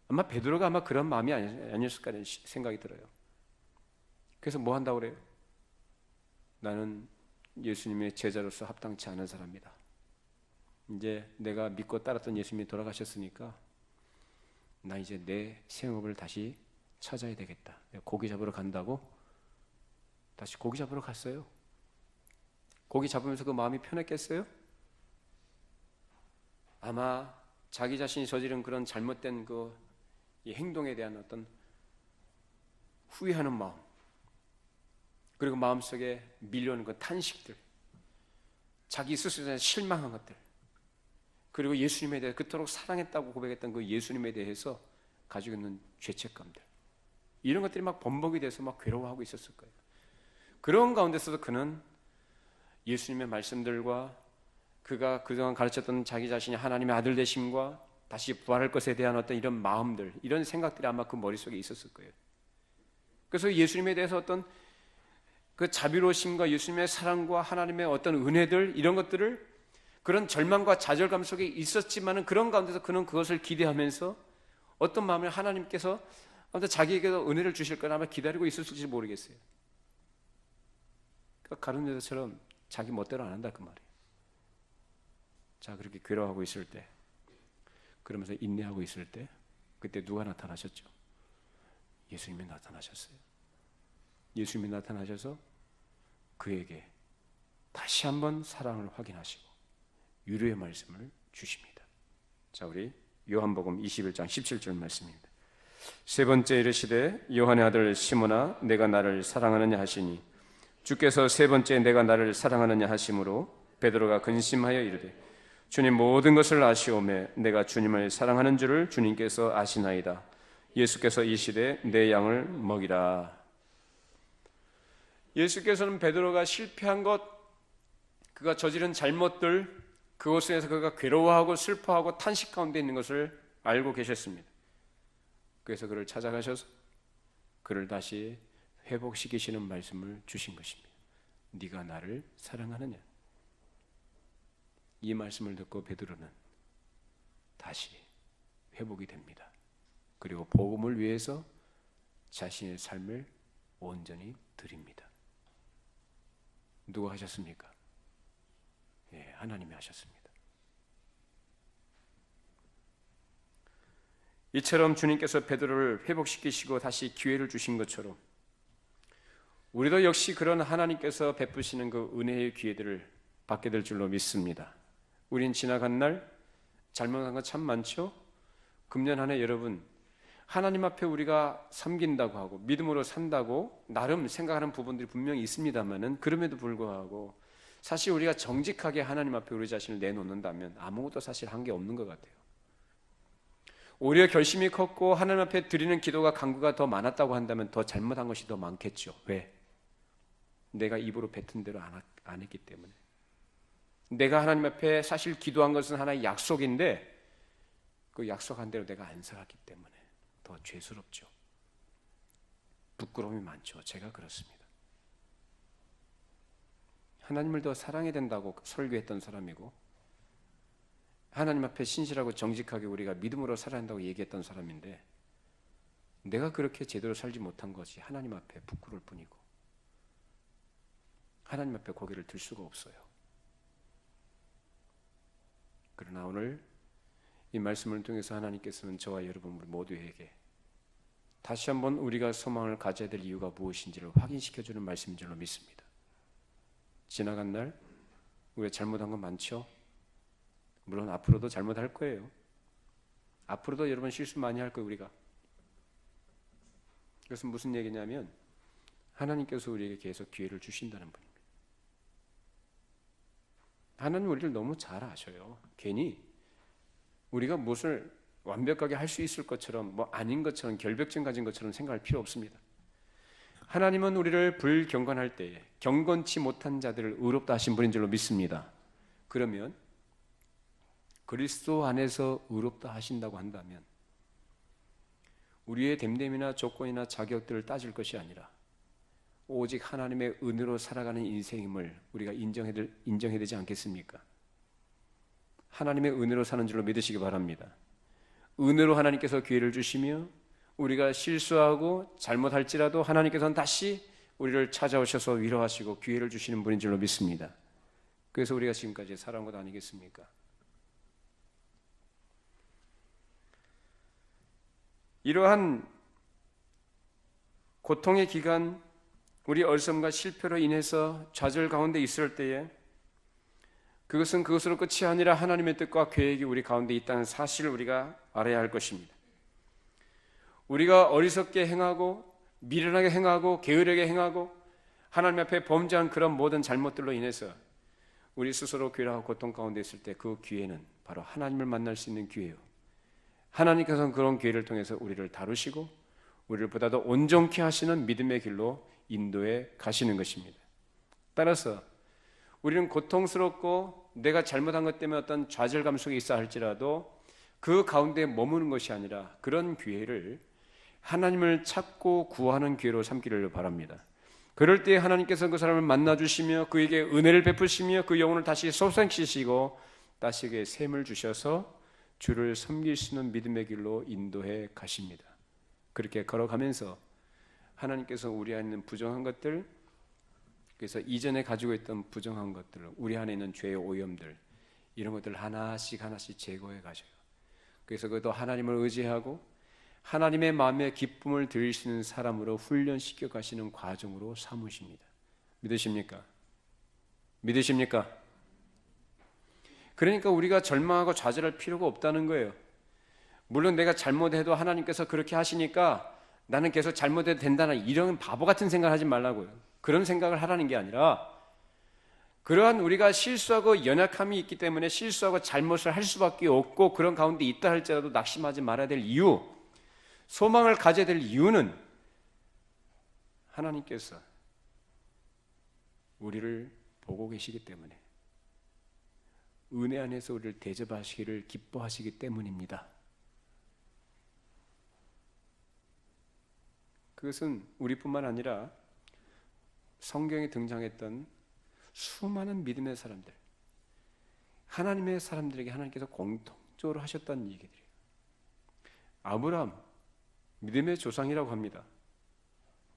아마 베드로가 아마 그런 마음이 아니었을까 하는 생각이 들어요. 그래서 뭐 한다고 그래요? 나는 예수님의 제자로서 합당치 않은 사람이다. 이제 내가 믿고 따랐던 예수님이 돌아가셨으니까 나 이제 내 생업을 다시 찾아야 되겠다. 고기 잡으러 간다고 다시 고기 잡으러 갔어요. 고기 잡으면서 그 마음이 편했겠어요? 아마 자기 자신이 저지른 그런 잘못된 이 행동에 대한 어떤 후회하는 마음, 그리고 마음속에 밀려오는 그 탄식들, 자기 스스로에 실망한 것들, 그리고 예수님에 대해 그토록 사랑했다고 고백했던 그 예수님에 대해서 가지고 있는 죄책감들, 이런 것들이 막 번복이 돼서 막 괴로워하고 있었을 거예요. 그런 가운데서도 그는 예수님의 말씀들과 그가 그동안 가르쳤던 자기 자신이 하나님의 아들 되심과 다시 부활할 것에 대한 어떤 이런 마음들, 이런 생각들이 아마 그 머릿속에 있었을 거예요. 그래서 예수님에 대해서 어떤 그 자비로우심과 예수님의 사랑과 하나님의 어떤 은혜들, 이런 것들을 그런 절망과 좌절감 속에 있었지만은 그런 가운데서 그는 그것을 기대하면서 어떤 마음을 하나님께서 아무튼 자기에게도 은혜를 주실 거나 아마 기다리고 있었을지 모르겠어요. 그러니까 가룟 유다처럼 자기 멋대로 안 한다 그 말이에요. 자, 그렇게 괴로워하고 있을 때, 그러면서 인내하고 있을 때, 그때 누가 나타나셨죠? 예수님이 나타나셨어요. 예수님이 나타나셔서 그에게 다시 한번 사랑을 확인하시고 위로의 말씀을 주십니다. 자, 우리 요한복음 21장 17절 말씀입니다. 세 번째 이르시되 요한의 아들 시몬아 내가 나를 사랑하느냐 하시니 주께서 세 번째 내가 나를 사랑하느냐 하심으로 베드로가 근심하여 이르되 주님 모든 것을 아시오매 내가 주님을 사랑하는 줄을 주님께서 아시나이다. 예수께서 이시되 내 양을 먹이라. 예수께서는 베드로가 실패한 것, 그가 저지른 잘못들, 그것에서 그가 괴로워하고 슬퍼하고 탄식 가운데 있는 것을 알고 계셨습니다. 그래서 그를 찾아가셔서 그를 다시 회복시키시는 말씀을 주신 것입니다. 네가 나를 사랑하느냐? 이 말씀을 듣고 베드로는 다시 회복이 됩니다. 그리고 복음을 위해서 자신의 삶을 온전히 드립니다. 누가 하셨습니까? 예, 하나님이 하셨습니다. 이처럼 주님께서 베드로를 회복시키시고 다시 기회를 주신 것처럼 우리도 역시 그런 하나님께서 베푸시는 그 은혜의 기회들을 받게 될 줄로 믿습니다. 우린 지나간 날 잘못한 거 참 많죠? 금년 한 해 여러분, 하나님 앞에 우리가 섬긴다고 하고 믿음으로 산다고 나름 생각하는 부분들이 분명히 있습니다만은 그럼에도 불구하고 사실 우리가 정직하게 하나님 앞에 우리 자신을 내놓는다면 아무것도 사실 한 게 없는 것 같아요. 오히려 결심이 컸고 하나님 앞에 드리는 기도가 간구가 더 많았다고 한다면 더 잘못한 것이 더 많겠죠. 왜? 내가 입으로 뱉은 대로 안 했기 때문에. 내가 하나님 앞에 사실 기도한 것은 하나의 약속인데 그 약속한 대로 내가 안 살았기 때문에 더 죄스럽죠. 부끄러움이 많죠. 제가 그렇습니다. 하나님을 더 사랑해야 된다고 설교했던 사람이고 하나님 앞에 신실하고 정직하게 우리가 믿음으로 살아야 한다고 얘기했던 사람인데 내가 그렇게 제대로 살지 못한 것이 하나님 앞에 부끄러울 뿐이고 하나님 앞에 고개를 들 수가 없어요. 그러나 오늘 이 말씀을 통해서 하나님께서는 저와 여러분 모두에게 다시 한번 우리가 소망을 가져야 될 이유가 무엇인지를 확인시켜주는 말씀인 줄로 믿습니다. 지나간 날 우리가 잘못한 건 많죠? 물론 앞으로도 잘못할 거예요. 앞으로도 여러분 실수 많이 할 거예요, 우리가. 그것은 무슨 얘기냐면 하나님께서 우리에게 계속 기회를 주신다는 분입니다. 하나님 우리를 너무 잘 아셔요. 괜히 우리가 무엇을 완벽하게 할 수 있을 것처럼 뭐 아닌 것처럼 결벽증 가진 것처럼 생각할 필요 없습니다. 하나님은 우리를 불경건할 때에 경건치 못한 자들을 의롭다 하신 분인 줄로 믿습니다. 그러면 그리스도 안에서 의롭다 하신다고 한다면 우리의 됨됨이나 조건이나 자격들을 따질 것이 아니라 오직 하나님의 은혜로 살아가는 인생임을 우리가 인정해야 되지 않겠습니까? 하나님의 은혜로 사는 줄로 믿으시기 바랍니다. 은혜로 하나님께서 기회를 주시며 우리가 실수하고 잘못할지라도 하나님께서는 다시 우리를 찾아오셔서 위로하시고 기회를 주시는 분인 줄로 믿습니다. 그래서 우리가 지금까지 살아온 것 아니겠습니까? 이러한 고통의 기간, 우리 얼섬과 실패로 인해서 좌절 가운데 있을 때에 그것은 그것으로 끝이 아니라 하나님의 뜻과 계획이 우리 가운데 있다는 사실을 우리가 알아야 할 것입니다. 우리가 어리석게 행하고 미련하게 행하고 게으르게 행하고 하나님 앞에 범죄한 그런 모든 잘못들로 인해서 우리 스스로 괴로워하고 고통 가운데 있을 때 그 기회는 바로 하나님을 만날 수 있는 기회예요. 하나님께서는 그런 기회를 통해서 우리를 다루시고 우리를 보다 더 온전케 하시는 믿음의 길로 인도해 가시는 것입니다. 따라서 우리는 고통스럽고 내가 잘못한 것 때문에 어떤 좌절감 속에 있어 할지라도 그 가운데 머무는 것이 아니라 그런 기회를 하나님을 찾고 구하는 기회로 삼기를 바랍니다. 그럴 때 하나님께서 그 사람을 만나주시며 그에게 은혜를 베푸시며 그 영혼을 다시 소생시키시고 다시 그에게 샘을 주셔서 주를 섬길 수 있는 믿음의 길로 인도해 가십니다. 그렇게 걸어가면서 하나님께서 우리 안에 있는 부정한 것들, 그래서 이전에 가지고 있던 부정한 것들, 우리 안에 있는 죄의 오염들, 이런 것들을 하나씩 제거해 가셔요. 그래서 그것도 하나님을 의지하고 하나님의 마음에 기쁨을 드리시는 사람으로 훈련시켜 가시는 과정으로 삼으십니다. 믿으십니까? 믿으십니까? 그러니까 우리가 절망하고 좌절할 필요가 없다는 거예요. 물론 내가 잘못해도 하나님께서 그렇게 하시니까 나는 계속 잘못해도 된다는 이런 바보 같은 생각을 하지 말라고요. 그런 생각을 하라는 게 아니라 그러한 우리가 실수하고 연약함이 있기 때문에 실수하고 잘못을 할 수밖에 없고 그런 가운데 있다 할지라도 낙심하지 말아야 될 이유, 소망을 가져야 될 이유는 하나님께서 우리를 보고 계시기 때문에 은혜 안에서 우리를 대접하시기를 기뻐하시기 때문입니다. 그것은 우리뿐만 아니라 성경에 등장했던 수많은 믿음의 사람들, 하나님의 사람들에게 하나님께서 공통적으로 하셨다는 얘기들이에요. 아브라함, 믿음의 조상이라고 합니다.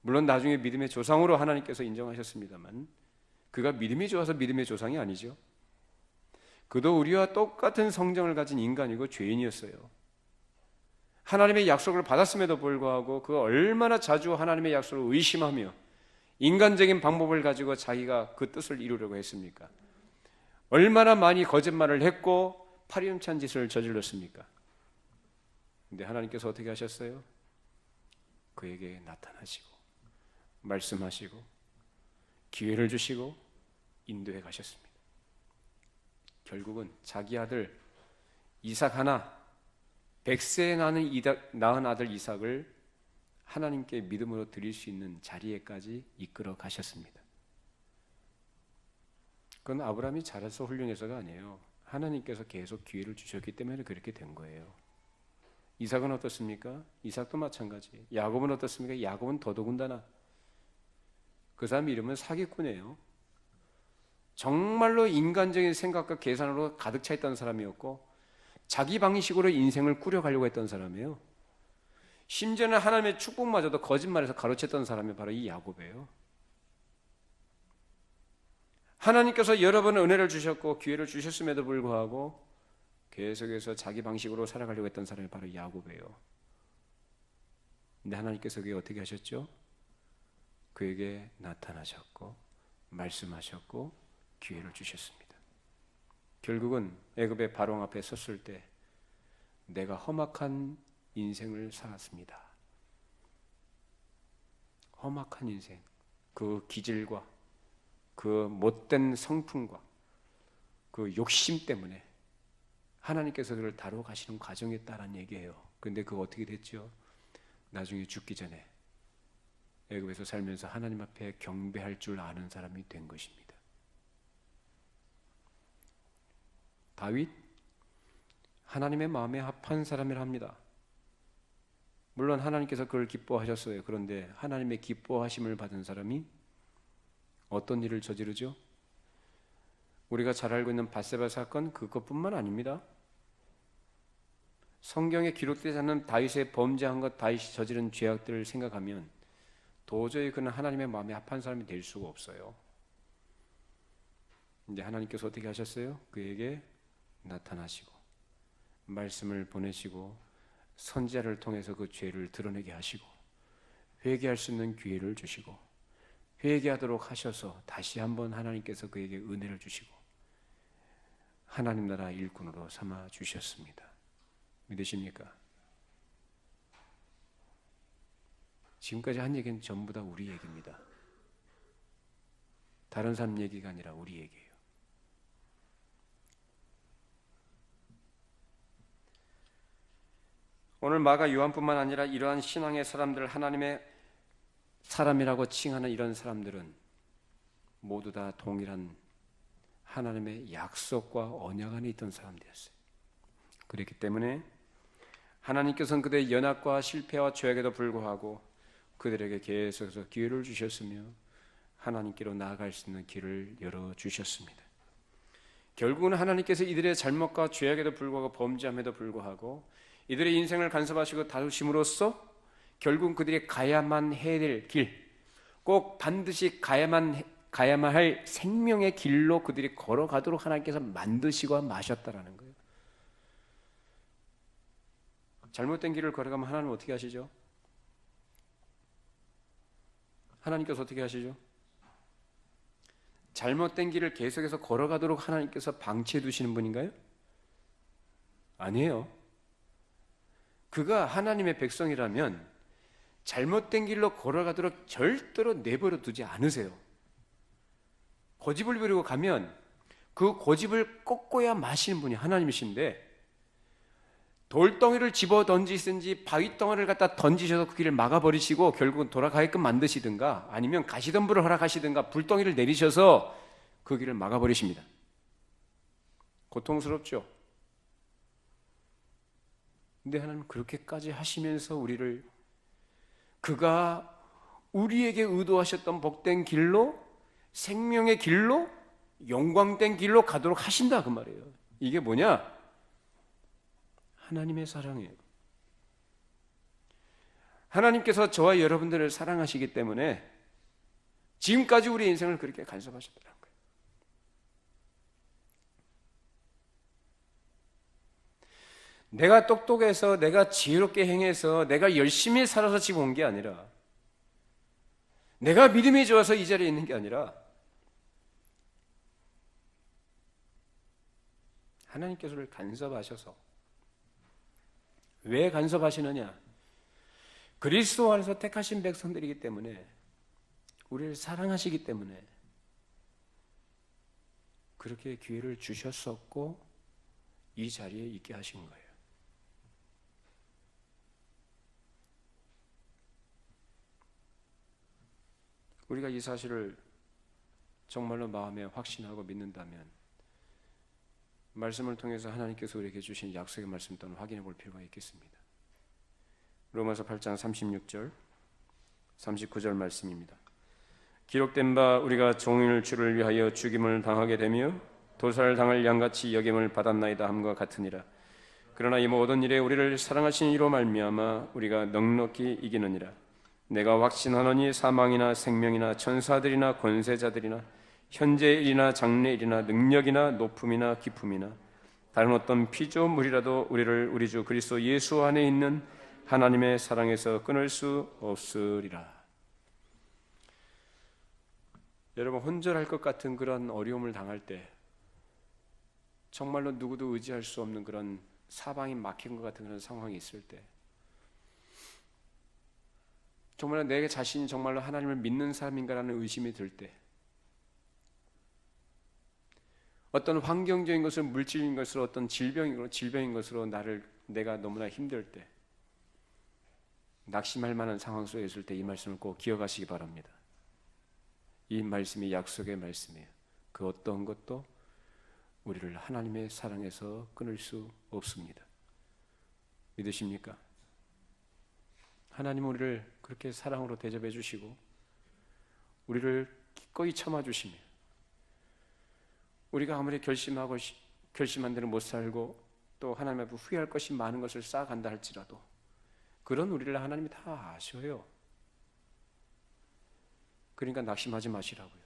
물론 나중에 믿음의 조상으로 하나님께서 인정하셨습니다만 그가 믿음이 좋아서 믿음의 조상이 아니죠. 그도 우리와 똑같은 성정을 가진 인간이고 죄인이었어요. 하나님의 약속을 받았음에도 불구하고 그가 얼마나 자주 하나님의 약속을 의심하며 인간적인 방법을 가지고 자기가 그 뜻을 이루려고 했습니까? 얼마나 많이 거짓말을 했고 파렴치한 짓을 저질렀습니까? 근데 하나님께서 어떻게 하셨어요? 그에게 나타나시고 말씀하시고 기회를 주시고 인도해 가셨습니다. 결국은 자기 아들 이삭 하나, 100세에 낳은 아들 이삭을 하나님께 믿음으로 드릴 수 있는 자리에까지 이끌어 가셨습니다. 그건 아브라함이 잘해서 훌륭해서가 아니에요. 하나님께서 계속 기회를 주셨기 때문에 그렇게 된 거예요. 이삭은 어떻습니까? 이삭도 마찬가지. 야곱은 어떻습니까? 야곱은 더더군다나. 그 사람 이름은 사기꾼이에요. 정말로 인간적인 생각과 계산으로 가득 차 있던 사람이었고 자기 방식으로 인생을 꾸려가려고 했던 사람이에요. 심지어는 하나님의 축복마저도 거짓말해서 가로챘던 사람이 바로 이 야곱이에요. 하나님께서 여러 번 은혜를 주셨고 기회를 주셨음에도 불구하고 계속해서 자기 방식으로 살아가려고 했던 사람이 바로 야곱이에요. 근데 하나님께서 그게 어떻게 하셨죠? 그에게 나타나셨고 말씀하셨고 기회를 주셨습니다. 결국은 애굽의 바로왕 앞에 섰을 때 내가 험악한 인생을 살았습니다. 험악한 인생, 그 기질과 그 못된 성품과 그 욕심 때문에 하나님께서 그를 다루어 가시는 과정이었다는 얘기예요. 그런데 그거 어떻게 됐죠? 나중에 죽기 전에 애굽에서 살면서 하나님 앞에 경배할 줄 아는 사람이 된 것입니다. 다윗, 하나님의 마음에 합한 사람이라 합니다. 물론 하나님께서 그를 기뻐하셨어요. 그런데 하나님의 기뻐하심을 받은 사람이 어떤 일을 저지르죠? 우리가 잘 알고 있는 밧세바 사건 그것뿐만 아닙니다. 성경에 기록되지 않는 다윗의 범죄한 것, 다윗이 저지른 죄악들을 생각하면 도저히 그는 하나님의 마음에 합한 사람이 될 수가 없어요. 근데 하나님께서 어떻게 하셨어요? 그에게 나타나시고 말씀을 보내시고 선지자를 통해서 그 죄를 드러내게 하시고 회개할 수 있는 기회를 주시고 회개하도록 하셔서 다시 한번 하나님께서 그에게 은혜를 주시고 하나님 나라 일꾼으로 삼아 주셨습니다. 믿으십니까? 지금까지 한 얘기는 전부 다 우리 얘기입니다. 다른 사람 얘기가 아니라 우리 얘기예요. 오늘 마가 요한뿐만 아니라 이러한 신앙의 사람들, 하나님의 사람이라고 칭하는 이런 사람들은 모두 다 동일한 하나님의 약속과 언약 안에 있던 사람들이었어요. 그렇기 때문에 하나님께서는 그들의 연약과 실패와 죄악에도 불구하고 그들에게 계속해서 기회를 주셨으며 하나님께로 나아갈 수 있는 길을 열어주셨습니다. 결국은 하나님께서 이들의 잘못과 죄악에도 불구하고 범죄함에도 불구하고 이들의 인생을 간섭하시고 다루심으로써 결국 그들이 가야만 해야 될 길, 꼭 반드시 가야만 할 생명의 길로 그들이 걸어가도록 하나님께서 만드시고 마셨다라는 거예요. 잘못된 길을 걸어가면 하나님은 어떻게 하시죠? 하나님께서 어떻게 하시죠? 잘못된 길을 계속해서 걸어가도록 하나님께서 방치해 두시는 분인가요? 아니에요. 그가 하나님의 백성이라면 잘못된 길로 걸어가도록 절대로 내버려 두지 않으세요. 고집을 부리고 가면 그 고집을 꺾어야 마시는 분이 하나님이신데, 돌덩이를 집어 던지든지 바위덩어리를 갖다 던지셔서 그 길을 막아버리시고 결국은 돌아가게끔 만드시든가, 아니면 가시덤불을 허락하시든가 불덩이를 내리셔서 그 길을 막아버리십니다. 고통스럽죠? 근데 하나님은 그렇게까지 하시면서 우리를 그가 우리에게 의도하셨던 복된 길로, 생명의 길로, 영광된 길로 가도록 하신다 그 말이에요. 이게 뭐냐? 하나님의 사랑이에요. 하나님께서 저와 여러분들을 사랑하시기 때문에 지금까지 우리 인생을 그렇게 간섭하셨다는 거예요. 내가 똑똑해서, 내가 지혜롭게 행해서, 내가 열심히 살아서 지금 온 게 아니라, 내가 믿음이 좋아서 이 자리에 있는 게 아니라 하나님께서를 간섭하셔서. 왜 간섭하시느냐? 그리스도 안에서 택하신 백성들이기 때문에, 우리를 사랑하시기 때문에 그렇게 기회를 주셨었고 이 자리에 있게 하신 거예요. 우리가 이 사실을 정말로 마음에 확신하고 믿는다면 말씀을 통해서 하나님께서 우리에게 주신 약속의 말씀 또한 확인해 볼 필요가 있겠습니다. 로마서 8장 36절 39절 말씀입니다. 기록된 바 우리가 종일 주를 위하여 죽임을 당하게 되며 도살당할 양같이 여김을 받았나이다 함과 같으니라. 그러나 이 모든 일에 우리를 사랑하신 이로 말미암아 우리가 넉넉히 이기느니라. 내가 확신하노니 사망이나 생명이나 천사들이나 권세자들이나 현재일이나 장래일이나 능력이나 높음이나 깊음이나 다른 어떤 피조물이라도 우리를 우리 주 그리스도 예수 안에 있는 하나님의 사랑에서 끊을 수 없으리라. 여러분, 혼절할 것 같은 그런 어려움을 당할 때, 정말로 누구도 의지할 수 없는 그런 사방이 막힌 것 같은 그런 상황이 있을 때, 정말로 내 자신이 정말로 하나님을 믿는 사람인가라는 의심이 들 때, 어떤 환경적인 것을, 물질인 것으로, 어떤 질병인 것으로 내가 너무나 힘들 때, 낙심할 만한 상황 속에 있을 때 이 말씀을 꼭 기억하시기 바랍니다. 이 말씀이 약속의 말씀이에요. 그 어떤 것도 우리를 하나님의 사랑에서 끊을 수 없습니다. 믿으십니까? 하나님은 우리를 그렇게 사랑으로 대접해 주시고 우리를 기꺼이 참아 주시며, 우리가 아무리 결심한 대로 못 살고 또 하나님 앞에 후회할 것이 많은 것을 쌓아간다 할지라도 그런 우리를 하나님이 다 아셔요. 그러니까 낙심하지 마시라고요.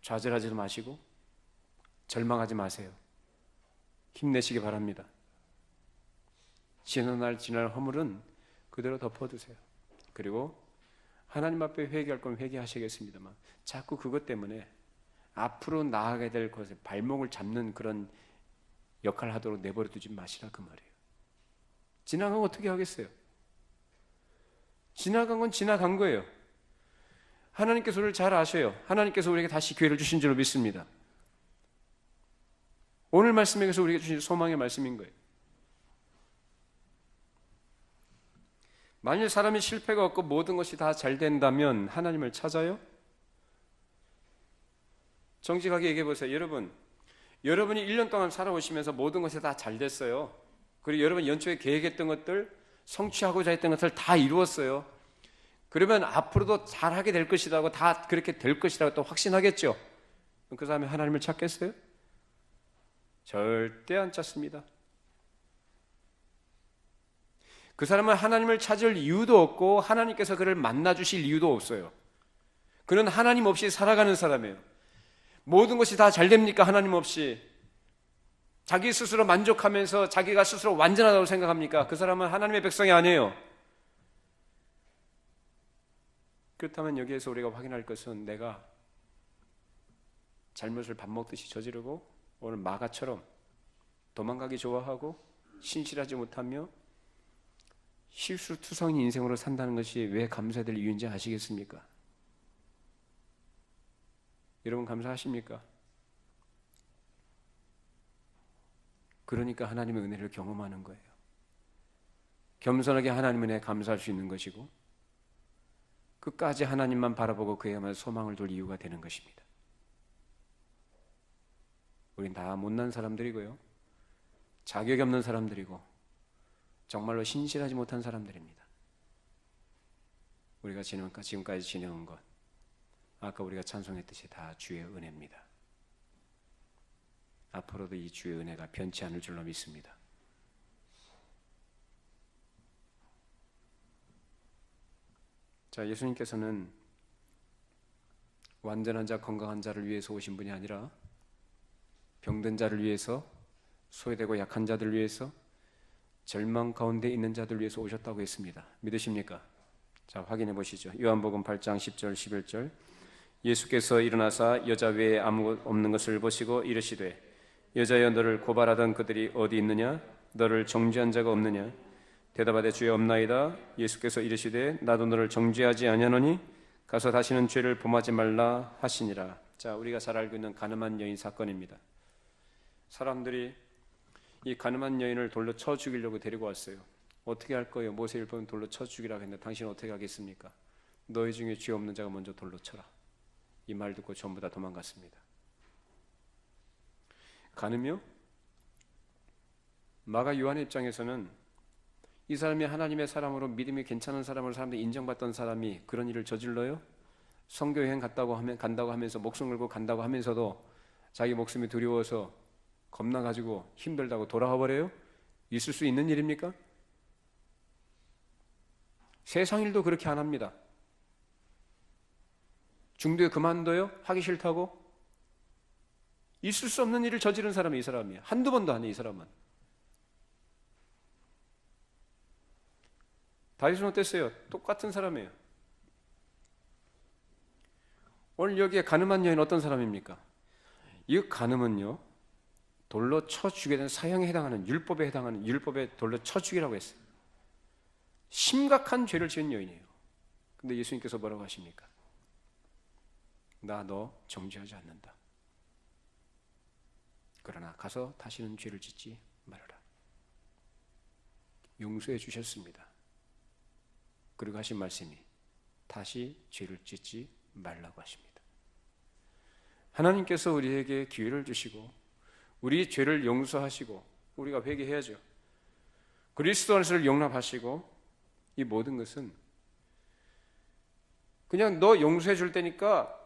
좌절하지 마시고 절망하지 마세요. 힘내시기 바랍니다. 지날 허물은 그대로 덮어두세요. 그리고 하나님 앞에 회개할 건 회개하시겠습니다만 자꾸 그것 때문에 앞으로 나아가야 될 것에 발목을 잡는 그런 역할을 하도록 내버려 두지 마시라 그 말이에요. 지나간 거 어떻게 하겠어요? 지나간 건 지나간 거예요. 하나님께서 우리를 잘 아셔요. 하나님께서 우리에게 다시 기회를 주신 줄로 믿습니다. 오늘 말씀에서 우리에게 주신 소망의 말씀인 거예요. 만일 사람이 실패가 없고 모든 것이 다 잘 된다면 하나님을 찾아요? 정직하게 얘기해 보세요. 여러분이 1년 동안 살아오시면서 모든 것이 다 잘 됐어요. 그리고 여러분 연초에 계획했던 것들, 성취하고자 했던 것을 다 이루었어요. 그러면 앞으로도 잘하게 될 것이라고, 다 그렇게 될 것이라고 또 확신하겠죠? 그럼 그 사람이 하나님을 찾겠어요? 절대 안 찾습니다. 그 사람은 하나님을 찾을 이유도 없고 하나님께서 그를 만나 주실 이유도 없어요. 그는 하나님 없이 살아가는 사람이에요. 모든 것이 다 잘 됩니까? 하나님 없이. 자기 스스로 만족하면서 자기가 스스로 완전하다고 생각합니까? 그 사람은 하나님의 백성이 아니에요. 그렇다면 여기에서 우리가 확인할 것은 내가 잘못을 밥 먹듯이 저지르고 오늘 마가처럼 도망가기 좋아하고 신실하지 못하며 실수투성이 인생으로 산다는 것이 왜 감사해야 될 이유인지 아시겠습니까? 여러분 감사하십니까? 그러니까 하나님의 은혜를 경험하는 거예요. 겸손하게 하나님의 은혜에 감사할 수 있는 것이고 끝까지 하나님만 바라보고 그에만 소망을 둘 이유가 되는 것입니다. 우린 다 못난 사람들이고요. 자격이 없는 사람들이고 정말로 신실하지 못한 사람들입니다. 우리가 지금까지 지내온 것, 아까 우리가 찬송했듯이 다 주의 은혜입니다. 앞으로도 이 주의 은혜가 변치 않을 줄로 믿습니다. 자, 예수님께서는 완전한 자, 건강한 자를 위해서 오신 분이 아니라 병든 자를 위해서, 소외되고 약한 자들 위해서, 절망 가운데 있는 자들 위해서 오셨다고 했습니다. 믿으십니까? 자, 확인해 보시죠. 요한복음 8장 10절 11절. 예수께서 일어나사 여자 외에 아무 없는 것을 보시고 이르시되 여자여 너를 고발하던 그들이 어디 있느냐? 너를 정죄한 자가 없느냐? 대답하되 주여 없나이다. 예수께서 이르시되 나도 너를 정죄하지 아니하노니 가서 다시는 죄를 범하지 말라 하시니라. 자, 우리가 잘 알고 있는 가늠한 여인 사건입니다. 사람들이 이 가늠한 여인을 돌로 쳐 죽이려고 데리고 왔어요. 어떻게 할 거예요? 모세율법은 돌로 쳐 죽이라고 했는데 당신은 어떻게 하겠습니까? 너희 중에 죄 없는 자가 먼저 돌로 쳐라. 이 말 듣고 전부 다 도망갔습니다. 가늠이요? 마가 요한의 입장에서는 이 사람이 하나님의 사람으로 믿음이 괜찮은 사람으로 사람들이 인정받던 사람이 그런 일을 저질러요? 선교여행 간다고 하면서 목숨 걸고 간다고 하면서도 자기 목숨이 두려워서 겁나가지고 힘들다고 돌아와 버려요? 있을 수 있는 일입니까? 세상 일도 그렇게 안 합니다. 중도에 그만둬요? 하기 싫다고? 있을 수 없는 일을 저지른 사람이 이 사람이에요. 한두 번도 안 해, 이 사람은. 다윗은 어땠어요? 똑같은 사람이에요. 오늘 여기에 가늠한 여인 어떤 사람입니까? 이 가늠은요, 돌로 쳐 죽여야 되는 사형에 해당하는 율법에 해당하는 율법에 돌로 쳐 죽이라고 했어요. 심각한 죄를 지은 여인이에요. 근데 예수님께서 뭐라고 하십니까? 나 너 정죄하지 않는다. 그러나 가서 다시는 죄를 짓지 말아라. 용서해 주셨습니다. 그리고 하신 말씀이 다시 죄를 짓지 말라고 하십니다. 하나님께서 우리에게 기회를 주시고 우리 죄를 용서하시고 우리가 회개해야죠. 그리스도 안에서를 용납하시고 이 모든 것은 그냥 너 용서해 줄 테니까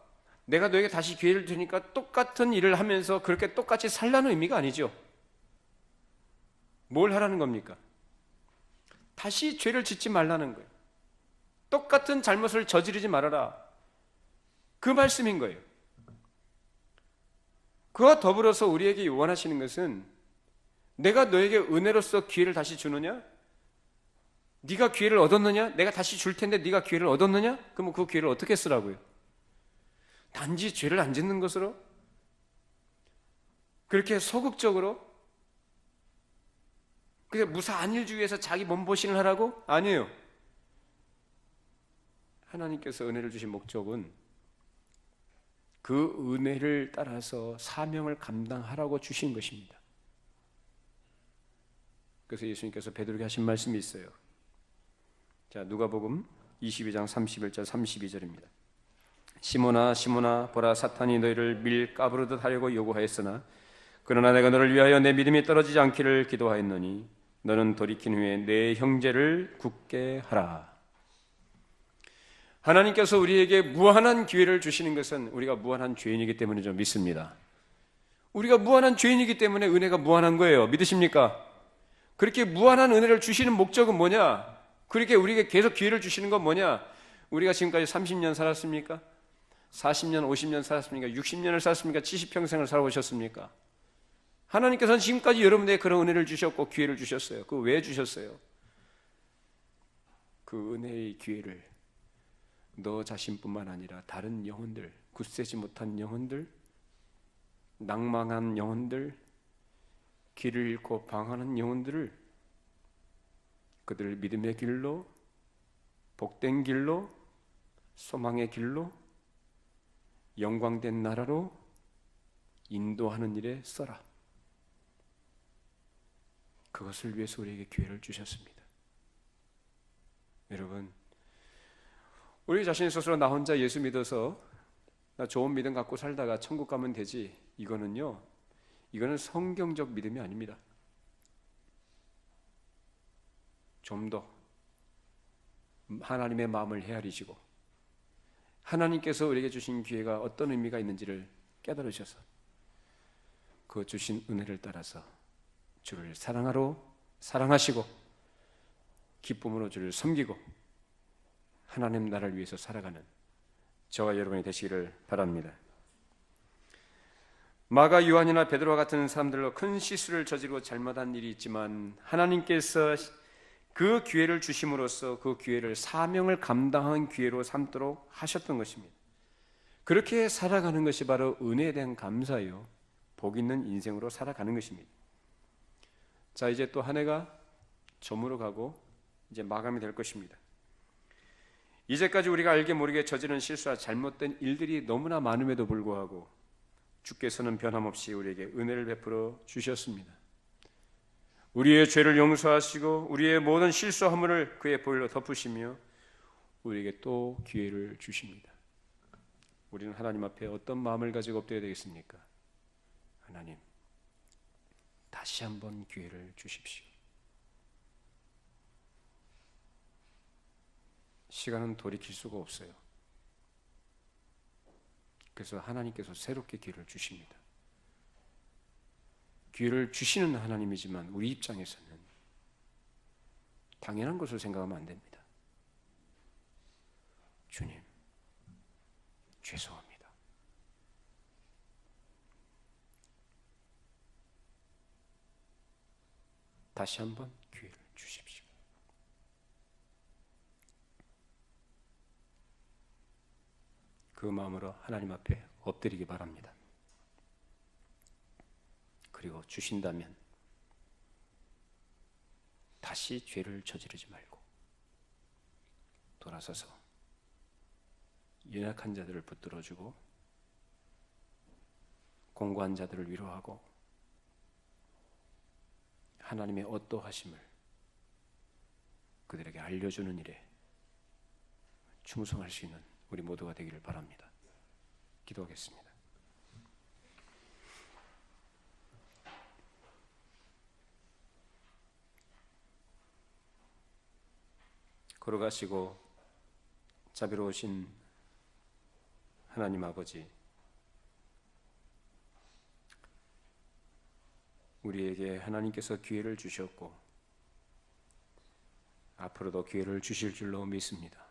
내가 너에게 다시 기회를 주니까 똑같은 일을 하면서 그렇게 똑같이 살라는 의미가 아니죠. 뭘 하라는 겁니까? 다시 죄를 짓지 말라는 거예요. 똑같은 잘못을 저지르지 말아라. 그 말씀인 거예요. 그와 더불어서 우리에게 원하시는 것은 내가 너에게 은혜로서 기회를 다시 주느냐? 네가 기회를 얻었느냐? 내가 다시 줄 텐데 네가 기회를 얻었느냐? 그러면 그 기회를 어떻게 쓰라고요? 단지 죄를 안 짓는 것으로? 그렇게 소극적으로? 그게 무사한 일 주위에서 자기 몸보신을 하라고? 아니에요. 하나님께서 은혜를 주신 목적은 그 은혜를 따라서 사명을 감당하라고 주신 것입니다. 그래서 예수님께서 베드로에게 하신 말씀이 있어요. 자, 누가복음 22장 31절 32절입니다. 시몬아 시몬아 보라 사탄이 너희를 밀 까부르듯 하려고 요구하였으나 그러나 내가 너를 위하여 내 믿음이 떨어지지 않기를 기도하였노니 너는 돌이킨 후에 내 형제를 굳게 하라. 하나님께서 우리에게 무한한 기회를 주시는 것은 우리가 무한한 죄인이기 때문이죠. 믿습니다. 우리가 무한한 죄인이기 때문에 은혜가 무한한 거예요. 믿으십니까? 그렇게 무한한 은혜를 주시는 목적은 뭐냐? 그렇게 우리에게 계속 기회를 주시는 건 뭐냐? 우리가 지금까지 30년 살았습니까? 40년, 50년 살았습니까? 60년을 살았습니까? 70평생을 살아오셨습니까? 하나님께서는 지금까지 여러분에게 그런 은혜를 주셨고 기회를 주셨어요. 그 왜 주셨어요? 그 은혜의 기회를 너 자신뿐만 아니라 다른 영혼들, 굳세지 못한 영혼들, 낭망한 영혼들, 길을 잃고 방황하는 영혼들을 그들을 믿음의 길로, 복된 길로, 소망의 길로, 영광된 나라로 인도하는 일에 써라. 그것을 위해서 우리에게 기회를 주셨습니다. 여러분, 우리 자신 스스로 나 혼자 예수 믿어서 나 좋은 믿음 갖고 살다가 천국 가면 되지, 이거는 성경적 믿음이 아닙니다. 좀 더 하나님의 마음을 헤아리시고 하나님께서 우리에게 주신 기회가 어떤 의미가 있는지를 깨달으셔서 그 주신 은혜를 따라서 주를 사랑하시고 기쁨으로 주를 섬기고 하나님 나라를 위해서 살아가는 저와 여러분이 되시기를 바랍니다. 마가, 요한이나 베드로와 같은 사람들로 큰 실수를 저지르고 잘못한 일이 있지만 하나님께서 그 기회를 주심으로써 그 기회를 사명을 감당한 기회로 삼도록 하셨던 것입니다. 그렇게 살아가는 것이 바로 은혜에 대한 감사요, 복 있는 인생으로 살아가는 것입니다. 자, 이제 또 한 해가 저물어가고 이제 마감이 될 것입니다. 이제까지 우리가 알게 모르게 저지른 실수와 잘못된 일들이 너무나 많음에도 불구하고 주께서는 변함없이 우리에게 은혜를 베풀어 주셨습니다. 우리의 죄를 용서하시고 우리의 모든 실수 허물을 그의 보혈로 덮으시며 우리에게 또 기회를 주십니다. 우리는 하나님 앞에 어떤 마음을 가지고 엎드려야 되겠습니까? 하나님, 다시 한번 기회를 주십시오. 시간은 돌이킬 수가 없어요. 그래서 하나님께서 새롭게 기회를 주십니다. 기회를 주시는 하나님이지만 우리 입장에서는 당연한 것을 생각하면 안 됩니다. 주님, 죄송합니다. 다시 한번 기회를 주십시오. 그 마음으로 하나님 앞에 엎드리기 바랍니다. 그리고 주신다면 다시 죄를 저지르지 말고 돌아서서 연약한 자들을 붙들어주고 공고한 자들을 위로하고 하나님의 어떠하심을 그들에게 알려주는 일에 충성할 수 있는 우리 모두가 되기를 바랍니다. 기도하겠습니다. 걸어가시고 자비로우신 하나님 아버지, 우리에게 하나님께서 기회를 주셨고 앞으로도 기회를 주실 줄로 믿습니다.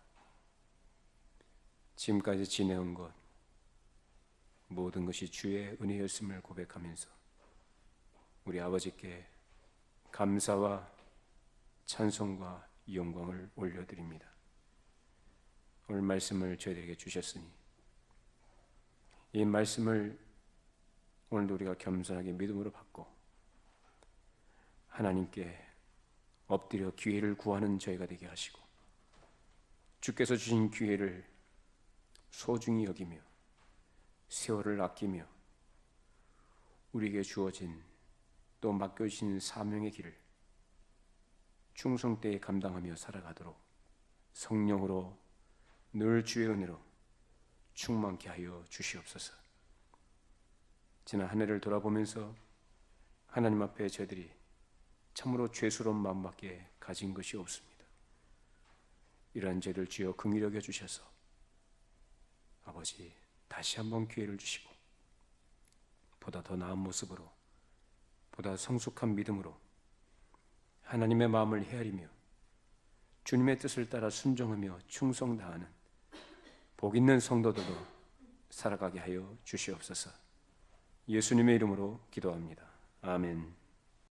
지금까지 지내온 것 모든 것이 주의 은혜였음을 고백하면서 우리 아버지께 감사와 찬송과 영광을 올려드립니다. 오늘 말씀을 저희들에게 주셨으니 이 말씀을 오늘도 우리가 겸손하게 믿음으로 받고 하나님께 엎드려 기회를 구하는 저희가 되게 하시고 주께서 주신 기회를 소중히 여기며 세월을 아끼며 우리에게 주어진 또 맡겨주신 사명의 길을 충성되이 감당하며 살아가도록 성령으로 늘 주의 은혜로 충만케 하여 주시옵소서. 지난 한 해를 돌아보면서 하나님 앞에 저희들이 참으로 죄스러운 마음밖에 가진 것이 없습니다. 이러한 죄를 주여 긍휼히 여겨 주셔서 아버지 다시 한번 기회를 주시고 보다 더 나은 모습으로 보다 성숙한 믿음으로 하나님의 마음을 헤아리며 주님의 뜻을 따라 순종하며 충성 다하는 복 있는 성도들로 살아가게 하여 주시옵소서. 예수님의 이름으로 기도합니다. 아멘.